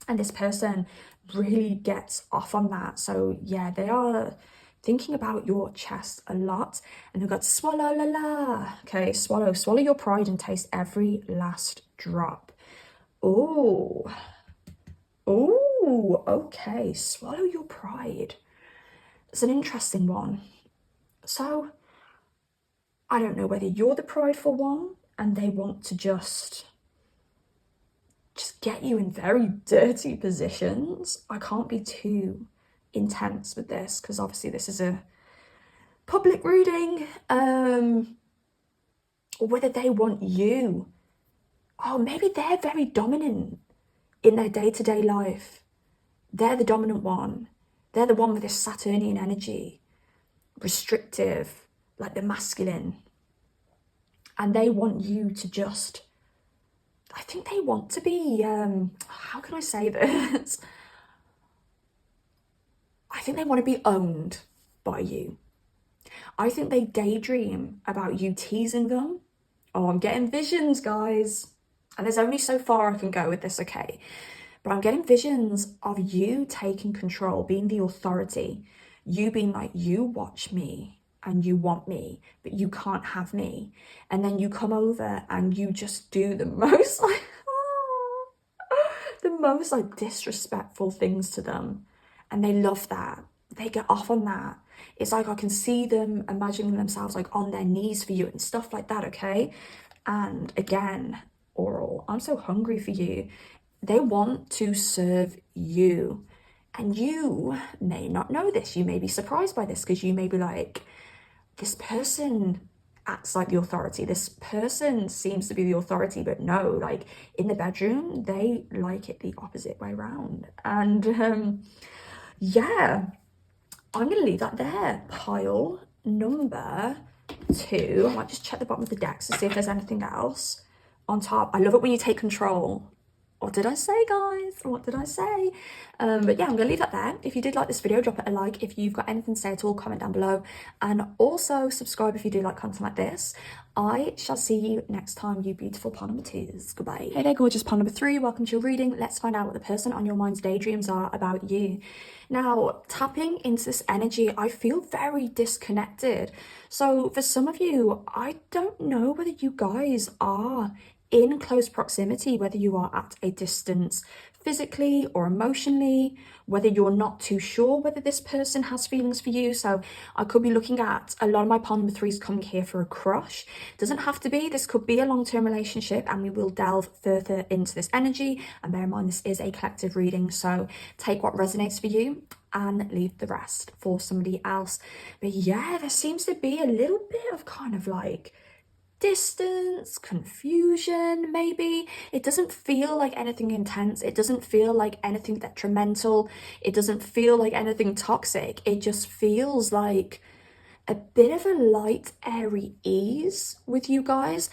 and this person really gets off on that. So yeah, they are thinking about your chest a lot. And they've got swallow la la. Okay, swallow your pride and taste every last drop. Oh, okay, swallow your pride. It's an interesting one. So I don't know whether you're the prideful one and they want to just get you in very dirty positions. I can't be too intense with this because obviously this is a public reading. Or whether they want you. Oh, maybe they're very dominant in their day-to-day life. They're the dominant one. They're the one with this Saturnian energy. Restrictive. Like the masculine, and they want you to just, I think they want to be, how can I say this? I think they want to be owned by you. I think they daydream about you teasing them. Oh, I'm getting visions, guys. And there's only so far I can go with this, okay? But I'm getting visions of you taking control, being the authority. You being like, you watch me. And you want me, but you can't have me. And then you come over and you just do the most like, the most like disrespectful things to them. And they love that. They get off on that. It's like I can see them imagining themselves like on their knees for you and stuff like that, okay? And again, oral, I'm so hungry for you. They want to serve you. And you may not know this. You may be surprised by this because you may be like, this person acts like the authority. This person seems to be the authority, but no, like in the bedroom, they like it the opposite way around. And yeah, I'm going to leave that there. Pile number 2. I might just check the bottom of the decks to see if there's anything else on top. I love it when you take control. What did I say, guys? What did I say? But yeah, I'm gonna leave that there. If you did like this video, drop it a like. If you've got anything to say at all, comment down below. And also subscribe if you do like content like this. I shall see you next time, you beautiful pile number 2s. Goodbye. Hey there, gorgeous pile number 3. Welcome to your reading. Let's find out what the person on your mind's daydreams are about you. Now, tapping into this energy, I feel very disconnected. So for some of you, I don't know whether you guys are in close proximity, whether you are at a distance physically or emotionally, whether you're not too sure whether this person has feelings for you. So I could be looking at a lot of my pile number 3s coming here for a crush. Doesn't have to be. This could be a long-term relationship, and we will delve further into this energy. And bear in mind, this is a collective reading, so take what resonates for you and leave the rest for somebody else. But yeah, there seems to be a little bit of kind of like distance, confusion, maybe. It doesn't feel like anything intense. It doesn't feel like anything detrimental. It doesn't feel like anything toxic. It just feels like a bit of a light, airy ease with you guys.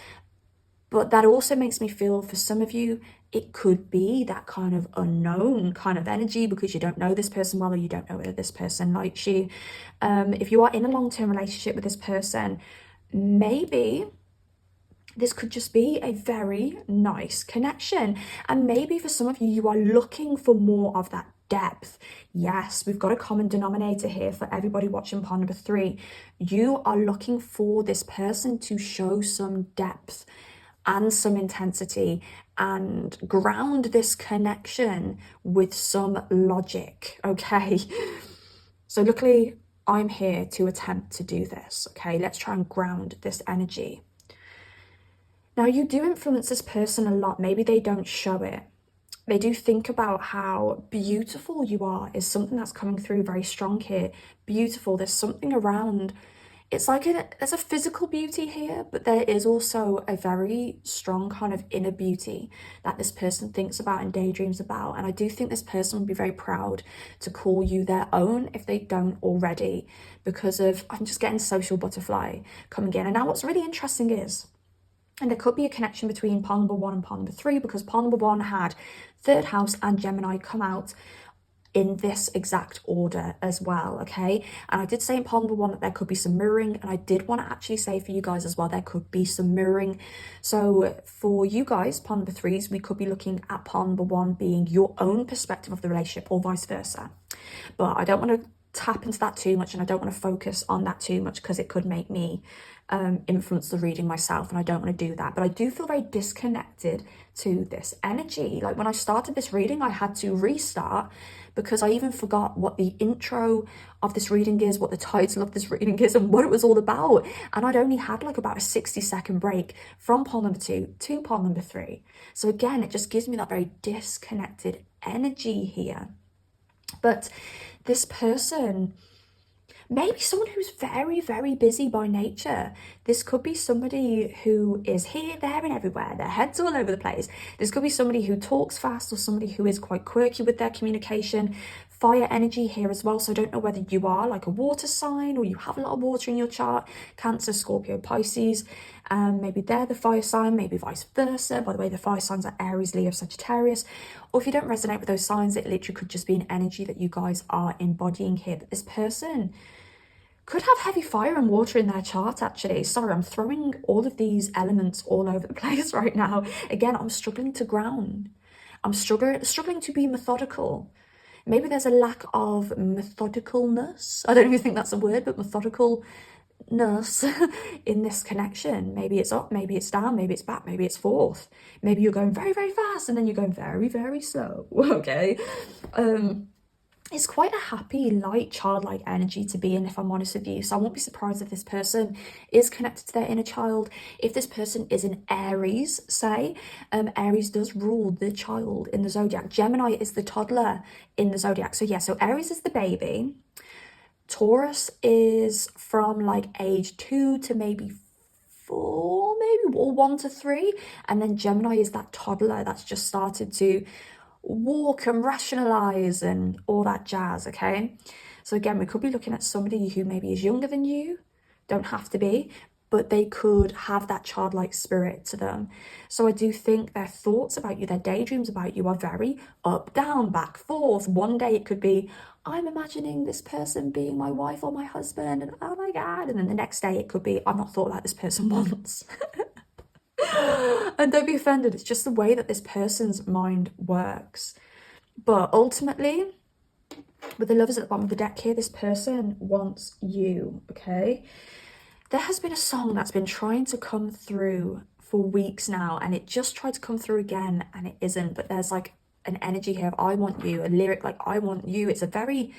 But that also makes me feel, for some of you, it could be that kind of unknown kind of energy because you don't know this person well, or you don't know whether this person likes you. If you are in a long-term relationship with this person, maybe this could just be a very nice connection. And maybe for some of you, you are looking for more of that depth. Yes, we've got a common denominator here for everybody watching pond number 3. You are looking for this person to show some depth and some intensity and ground this connection with some logic, okay? So luckily, I'm here to attempt to do this, okay? Let's try and ground this energy. Now, you do influence this person a lot. Maybe they don't show it. They do think about how beautiful you are is something that's coming through very strong here. Beautiful, there's something around. It's like there's a physical beauty here, but there is also a very strong kind of inner beauty that this person thinks about and daydreams about. And I do think this person would be very proud to call you their own if they don't already, because of, I'm just getting social butterfly coming in. And now what's really interesting is, and there could be a connection between pond number 1 and pond number 3, because pond number 1 had 3rd house and Gemini come out in this exact order as well, okay? And I did say in pond number 1 that there could be some mirroring, and I did want to actually say for you guys as well, there could be some mirroring. So for you guys, pond number 3s, we could be looking at pond number 1 being your own perspective of the relationship, or vice versa. But I don't want to tap into that too much, and I don't want to focus on that too much, because it could make me influence the reading myself, and I don't want to do that. But I do feel very disconnected to this energy. Like when I started this reading, I had to restart, because I even forgot what the intro of this reading is, what the title of this reading is, and what it was all about. And I'd only had like about a 60-second break from pond number 2 to pond number 3. So again, it just gives me that very disconnected energy here. But this person, maybe someone who's very, very busy by nature. This could be somebody who is here, there, and everywhere. Their head's all over the place. This could be somebody who talks fast, or somebody who is quite quirky with their communication. Fire energy here as well. So I don't know whether you are like a water sign, or you have a lot of water in your chart. Cancer, Scorpio, Pisces. Maybe they're the fire sign, maybe vice versa. By the way, the fire signs are Aries, Leo, Sagittarius. Or if you don't resonate with those signs, it literally could just be an energy that you guys are embodying here. But this person could have heavy fire and water in their chart, actually. Sorry, I'm throwing all of these elements all over the place right now. Again, I'm struggling to ground. I'm struggling to be methodical. Maybe there's a lack of methodicalness. I don't even think that's a word, but methodicalness in this connection. Maybe it's up, maybe it's down, maybe it's back, maybe it's forth. Maybe you're going very, very fast, and then you're going very, very slow. Okay. It's quite a happy, light, childlike energy to be in, if I'm honest with you. So I won't be surprised if this person is connected to their inner child. If this person is an Aries, say, Aries does rule the child in the zodiac. Gemini is the toddler in the zodiac. So yeah, so Aries is the baby. Taurus is from like age 2 to maybe 4, maybe, or 1 to 3. And then Gemini is that toddler that's just started to walk and rationalize and all that jazz, okay? So again, we could be looking at somebody who maybe is younger than you, don't have to be, but they could have that childlike spirit to them. So I do think their thoughts about you, their daydreams about you are very up, down, back, forth. One day it could be, I'm imagining this person being my wife or my husband, and oh my God. And then the next day it could be, I've not thought about this person once. And don't be offended, it's just the way that this person's mind works. But ultimately, with the Lovers at the bottom of the deck here, this person wants you, okay? There has been a song that's been trying to come through for weeks now, and it just tried to come through again, and it isn't. But there's like an energy here of I want you, a lyric like I want you. It's a very,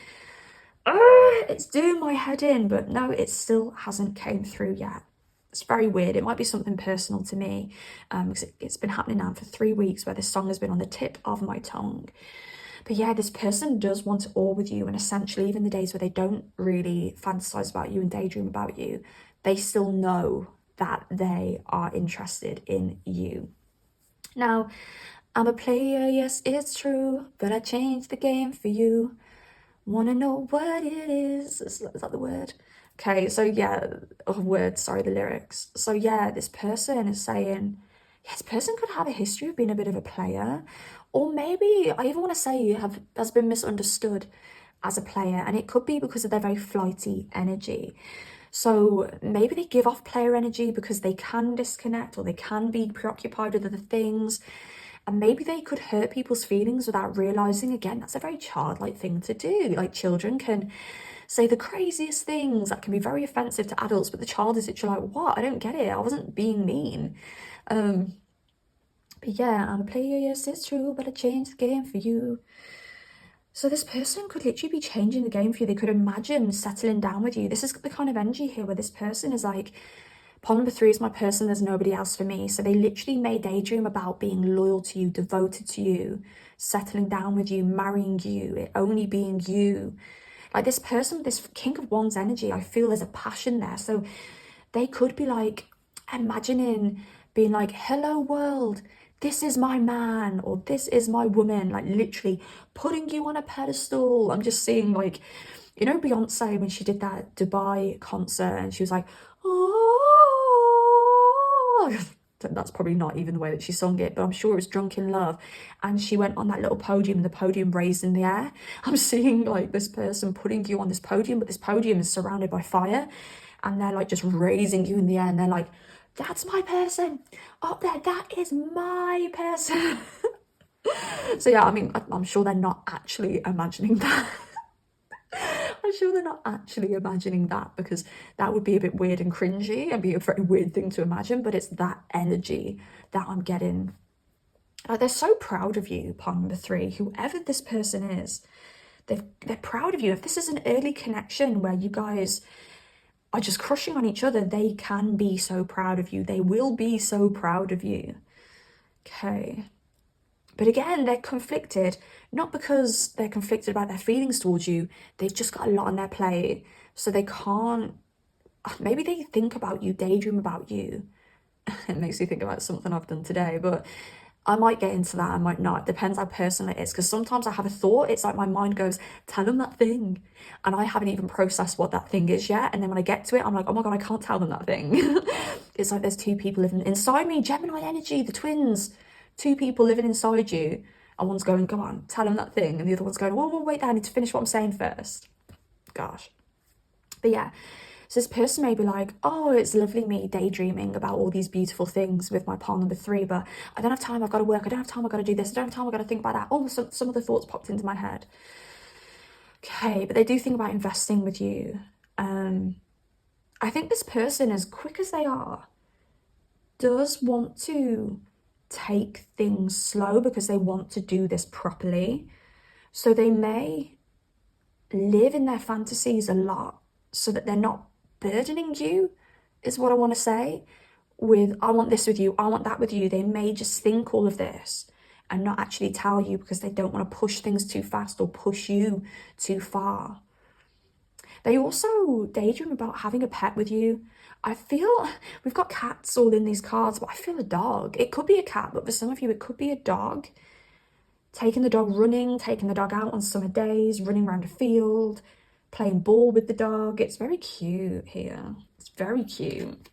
it's doing my head in, but no, it still hasn't came through yet. It's very weird. It might be something personal to me, because it's been happening now for 3 weeks where this song has been on the tip of my tongue. But yeah, this person does want it all with you, and essentially even the days where they don't really fantasize about you and daydream about you, they still know that they are interested in you. Now, I'm a player, yes, it's true, but I changed the game for you. Wanna know what it is? Is that the word? Okay, so yeah, the lyrics. So yeah, this person is saying, yeah, this person could have a history of being a bit of a player, or maybe I even want to say has been misunderstood as a player, and it could be because of their very flighty energy. So maybe they give off player energy because they can disconnect, or they can be preoccupied with other things. And maybe they could hurt people's feelings without realizing. Again, that's a very childlike thing to do. Like, children can say the craziest things that can be very offensive to adults, but the child is literally like, what? I don't get it. I wasn't being mean. But yeah, I'm a player, yes, it's true, but I changed the game for you. So this person could literally be changing the game for you. They could imagine settling down with you. This is the kind of energy here where this person is like, pole number 3 is my person, there's nobody else for me. So they literally may daydream about being loyal to you, devoted to you, settling down with you, marrying you, it only being you. Like, this person, this King of Wands energy, I feel there's a passion there. So they could be like imagining being like, hello world, this is my man, or this is my woman, like literally putting you on a pedestal. I'm just seeing, like, you know, Beyonce when she did that Dubai concert and she was like, oh, that's probably not even the way that she sung it, but I'm sure it was Drunk in Love. And she went on that little podium and the podium raised in the air. I'm seeing like this person putting you on this podium, but this podium is surrounded by fire and they're like just raising you in the air and they're like, that's my person up there, that is my person. So yeah, I mean, I'm sure they're not actually imagining that. I'm sure they're not actually imagining that, because that would be a bit weird and cringy and be a very weird thing to imagine, but it's that energy that I'm getting. They're so proud of you, pole number 3, whoever this person is. They're proud of you. If this is an early connection where you guys are just crushing on each other, they can be so proud of you. They will be so proud of you. Okay. But again, they're conflicted, not because they're conflicted about their feelings towards you. They've just got a lot on their plate. So they can't, maybe they think about you, daydream about you. It makes me think about something I've done today, but I might get into that, I might not. It depends how personal it is, because sometimes I have a thought, it's like my mind goes, tell them that thing. And I haven't even processed what that thing is yet. And then when I get to it, I'm like, oh my God, I can't tell them that thing. It's like there's 2 people living inside me, Gemini energy, the twins. 2 people living inside you, and one's going, go on, tell them that thing, and the other one's going, whoa, wait, I need to finish what I'm saying first. Gosh. But yeah, so this person may be like, oh, it's lovely me daydreaming about all these beautiful things with my pole number 3, but I don't have time, I've got to work, I don't have time, I've got to do this, I don't have time, I've got to think about that. Oh, some of the thoughts popped into my head. Okay, but they do think about investing with you. I think this person, as quick as they are, does want to take things slow because they want to do this properly. So they may live in their fantasies a lot so that they're not burdening you, is what I want to say, with I want this with you, I want that with you. They may just think all of this and not actually tell you because they don't want to push things too fast or push you too far. They also daydream about having a pet with you. I feel we've got cats all in these cards, but I feel a dog. It could be a cat, but for some of you, it could be a dog. Taking the dog running, taking the dog out on summer days, running around a field, playing ball with the dog. It's very cute here. It's very cute.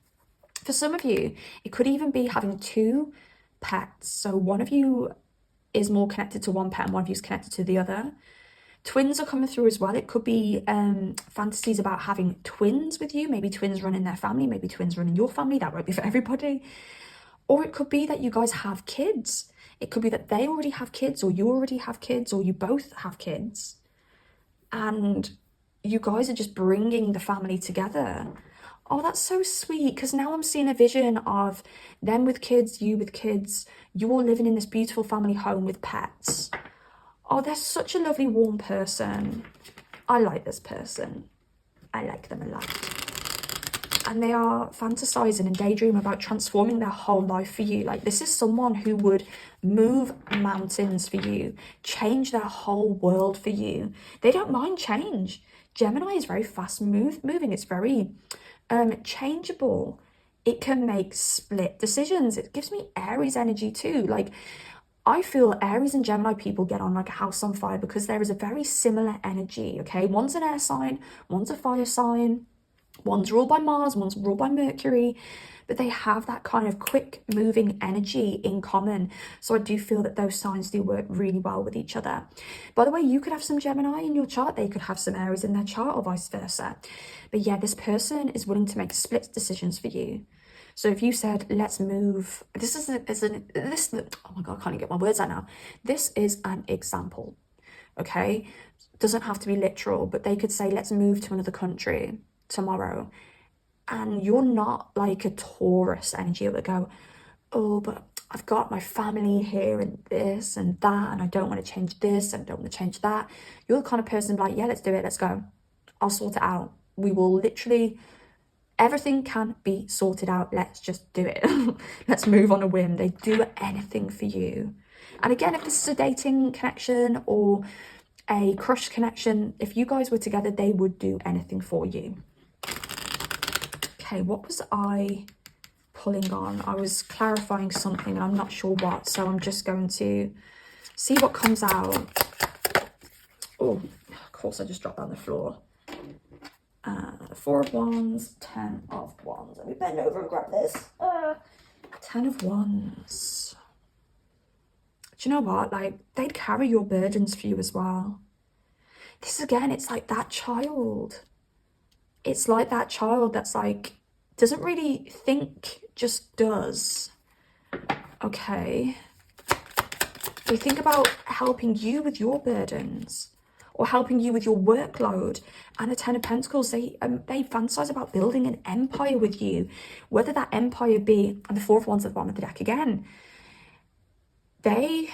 For some of you, it could even be having 2 pets. So one of you is more connected to one pet and one of you is connected to the other. Twins are coming through as well. It could be fantasies about having twins with you. Maybe twins run in their family. Maybe twins run in your family. That won't be for everybody. Or it could be that you guys have kids. It could be that they already have kids, or you already have kids, or you both have kids. And you guys are just bringing the family together. Oh, that's so sweet, because now I'm seeing a vision of them with kids, you with kids, you all living in this beautiful family home with pets. Oh, they're such a lovely, warm person. I like this person. I like them a lot. And they are fantasizing and daydream about transforming their whole life for you. Like, this is someone who would move mountains for you, change their whole world for you. They don't mind change. Gemini is very fast moving. It's very changeable. It can make split decisions. It gives me Aries energy too. Like, I feel Aries and Gemini people get on like a house on fire because there is a very similar energy, okay? One's an air sign, one's a fire sign, one's ruled by Mars, one's ruled by Mercury, but they have that kind of quick moving energy in common. So I do feel that those signs do work really well with each other. By the way, you could have some Gemini in your chart, they could have some Aries in their chart, or vice versa. But yeah, this person is willing to make split decisions for you. So if you said, let's move, oh my God, I can't even get my words out now. This is an example, okay? Doesn't have to be literal, but they could say, let's move to another country tomorrow. And you're not like a Taurus energy that go, oh, but I've got my family here and this and that, and I don't want to change this and I don't want to change that. You're the kind of person like, yeah, let's do it, let's go. I'll sort it out. We will literally, everything can be sorted out. Let's just do it. Let's move on a whim. They do anything for you. And again, if this is a dating connection or a crush connection, if you guys were together, they would do anything for you. Okay, what was I pulling on? I was clarifying something and I'm not sure what, so I'm just going to see what comes out. Oh, of course I just dropped on the floor. 4 of Wands, 10 of Wands. Let me bend over and grab this. 10 of Wands. Do you know what? Like, they'd carry your burdens for you as well. This again, it's like that child. It's like that child that's like, doesn't really think, just does. Okay. They think about helping you with your burdens or helping you with your workload. And the 10 of Pentacles, they fantasize about building an empire with you, whether that empire be, and the 4 of Wands at the bottom of the deck again, they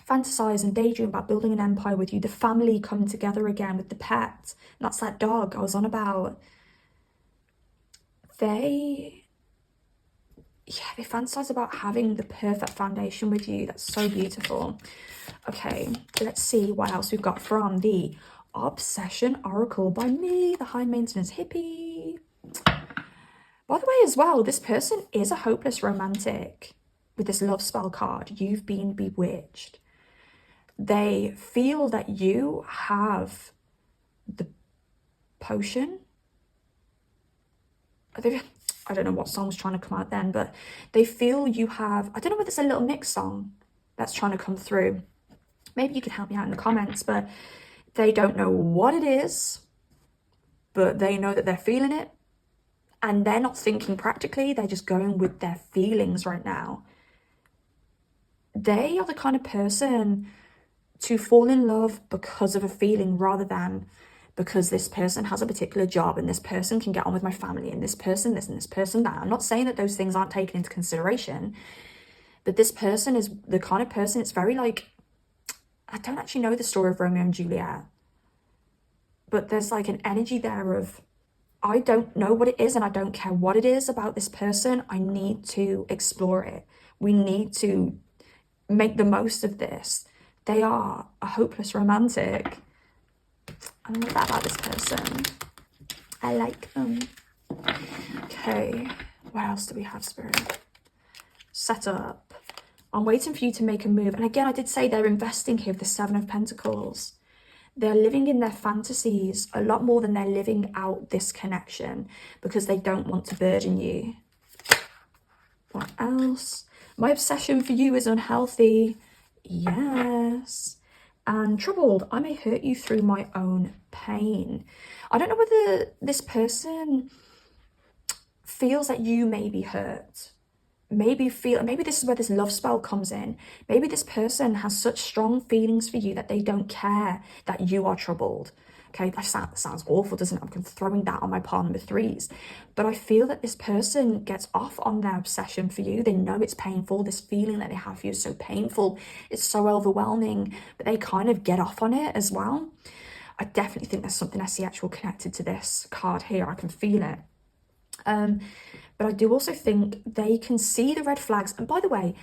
fantasize and daydream about building an empire with you, the family coming together again with the pet. And that's that dog I was on about. They fantasize about having the perfect foundation with you. That's so beautiful. Okay, let's see what else we've got from the Obsession Oracle by me, the high maintenance hippie. By the way, as well, this person is a hopeless romantic with this love spell card. You've been bewitched. They feel that you have the potion. I don't know what song's trying to come out then, but they feel you have, I don't know whether it's a little mix song that's trying to come through. Maybe you could help me out in the comments, but they don't know what it is, but they know that they're feeling it. And they're not thinking practically, they're just going with their feelings right now. They are the kind of person to fall in love because of a feeling rather than because this person has a particular job and this person can get on with my family and this person this and this person that. I'm not saying that those things aren't taken into consideration, but this person is the kind of person, it's very like, I don't actually know the story of Romeo and Juliet, but there's like an energy there of, I don't know what it is and I don't care what it is about this person. I need to explore it. We need to make the most of this. They are a hopeless romantic. I love that about this person. I like them. Okay, what else do we have, Spirit? Set up. I'm waiting for you to make a move. And again, I did say they're investing here with the 7 of Pentacles. They're living in their fantasies a lot more than they're living out this connection because they don't want to burden you. What else? My obsession for you is unhealthy. Yes. And troubled. I may hurt you through my own pain. I don't know whether this person feels that you may be hurt. Maybe this is where this love spell comes in. Maybe this person has such strong feelings for you that they don't care that you are troubled. Okay, that sounds awful, doesn't it? I'm throwing that on my pile number 3s. But I feel that this person gets off on their obsession for you. They know it's painful. This feeling that they have for you is so painful. It's so overwhelming. But they kind of get off on it as well. I definitely think there's something sexual connected to this card here. I can feel it. But I do also think they can see the red flags. And by the way,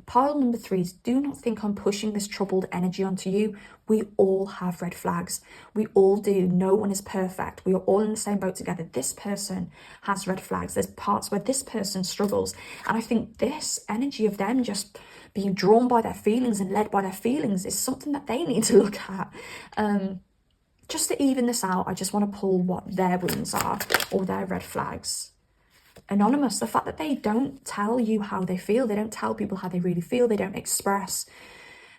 pile number 3s, do not think I'm pushing this troubled energy onto you. We all have red flags. We all do. No one is perfect. We are all in the same boat together. This person has red flags. There's parts where this person struggles. And I think this energy of them just being drawn by their feelings and led by their feelings is something that they need to look at. Just to even this out, I just want to pull what their wounds are or their red flags. Anonymous, the fact that they don't tell you how they feel, they don't tell people how they really feel, they don't express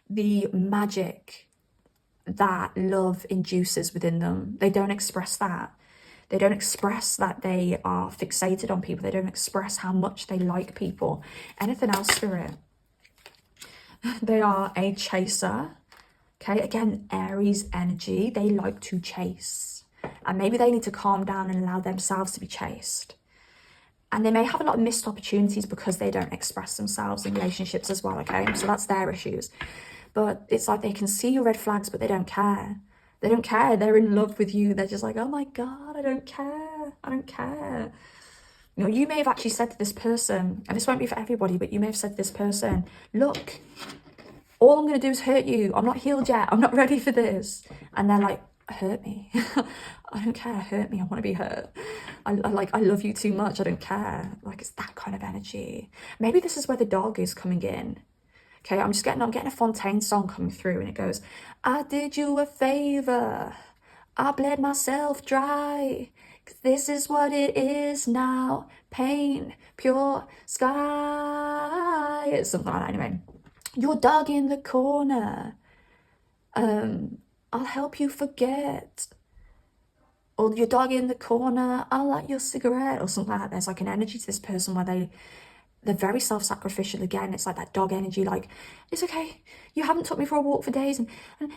the magic that love induces within them. They don't express that. They don't express that they are fixated on people. They don't express how much they like people. Anything else, Spirit? They are a chaser. Okay, again, Aries energy. They like to chase. And maybe they need to calm down and allow themselves to be chased. And they may have a lot of missed opportunities because they don't express themselves in relationships as well, okay? So that's their issues. But it's like they can see your red flags, but they don't care. They don't care. They're in love with you. They're just like, oh my God, I don't care. I don't care. You know, you may have actually said to this person, and this won't be for everybody, but you may have said to this person, look, all I'm going to do is hurt you. I'm not healed yet. I'm not ready for this. And they're like, hurt me. I don't care. Hurt me. I want to be hurt. I love you too much. I don't care. Like, it's that kind of energy. Maybe this is where the dog is coming in. Okay, I'm getting a Fontaine song coming through, and it goes, I did you a favor. I bled myself dry. 'Cause this is what it is now. Pain, pure sky. It's something like that anyway. Your dog in the corner. I'll help you forget. Or your dog in the corner, I'll light your cigarette, or something like that. There's like an energy to this person where they're very self-sacrificial again. It's like that dog energy, like, it's okay, you haven't took me for a walk for days, and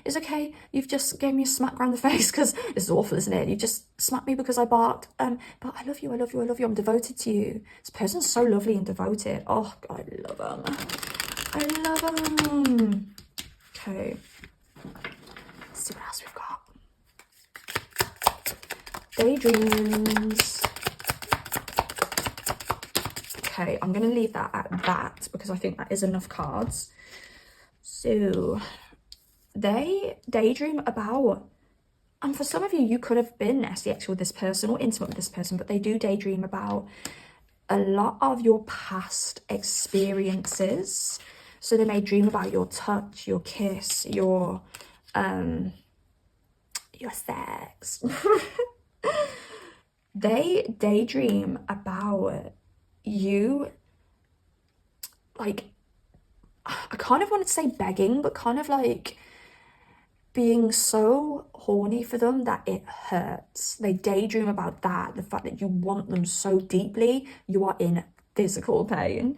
it's okay, you've just gave me a smack around the face, because this is awful, isn't it? You just smacked me because I barked, but I love you, I love you, I love you, I'm devoted to you. This person's so lovely and devoted. Oh God, I love them. I love them. Okay, let's see what else we've got. Daydreams. Okay, I'm going to leave that at that because I think that is enough cards. So, they daydream about, and for some of you, you could have been SEX with this person or intimate with this person, but they do daydream about a lot of your past experiences. So they may dream about your touch, your kiss, your sex. They daydream about you, like, I kind of wanted to say begging, but kind of like being so horny for them that it hurts. They daydream about that, the fact that you want them so deeply, you are in physical pain.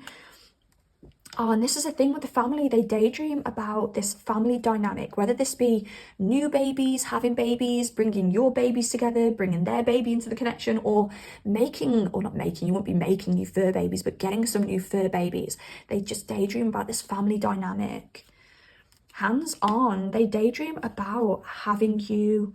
Oh, and this is a thing with the family. They daydream about this family dynamic, whether this be new babies, having babies, bringing your babies together, bringing their baby into the connection, or making, or not making, you won't be making new fur babies, but getting some new fur babies. They just daydream about this family dynamic. Hands on, they daydream about having you.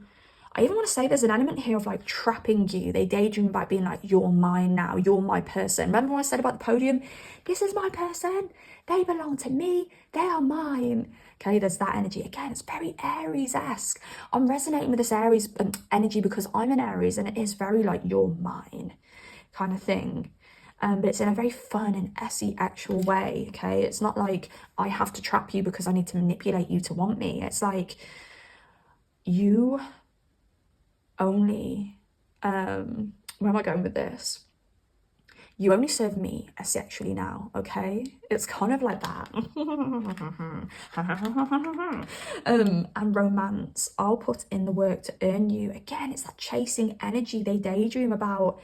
I even want to say there's an element here of like trapping you. They daydream about being like, you're mine now, you're my person. Remember what I said about the podium? This is my person. They belong to me. They are mine. Okay, there's that energy. Again, it's very Aries-esque. I'm resonating with this Aries energy because I'm an Aries, and it is very like, you're mine kind of thing. But it's in a very fun and SE-actual way, okay? It's not like I have to trap you because I need to manipulate you to want me. It's like you only, where am I going with this? You only serve me sexually now, okay? It's kind of like that. And romance, I'll put in the work to earn you. Again, it's that chasing energy. They daydream about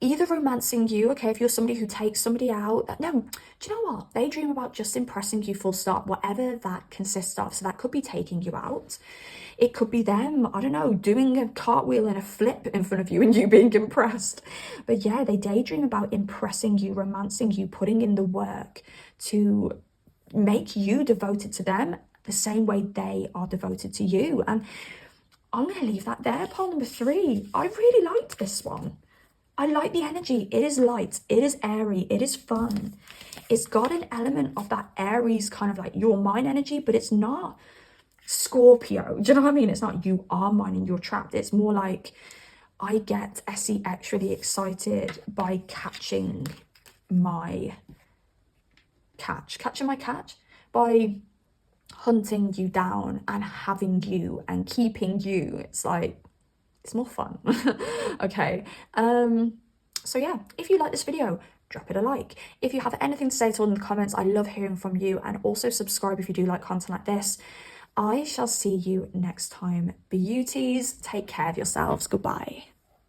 either romancing you, okay, if you're somebody who takes somebody out. No, do you know what? They dream about just impressing you, full stop, whatever that consists of. So that could be taking you out. It could be them, I don't know, doing a cartwheel and a flip in front of you and you being impressed. But yeah, they daydream about impressing you, romancing you, putting in the work to make you devoted to them the same way they are devoted to you. And I'm going to leave that there. Pile number 3. I really liked this one. I like the energy. It is light. It is airy. It is fun. It's got an element of that Aries kind of like you're mine energy, but it's not Scorpio. Do you know what I mean? It's not you are mine and you're trapped. It's more like I get SEX really excited by catching my catch. Catching my catch by hunting you down and having you and keeping you. It's like, it's more fun. Okay, so yeah, if you like this video, drop it a like. If you have anything to say at all in the comments, I love hearing from you. And also subscribe if you do like content like this. I shall see you next time. Beauties, take care of yourselves. Goodbye.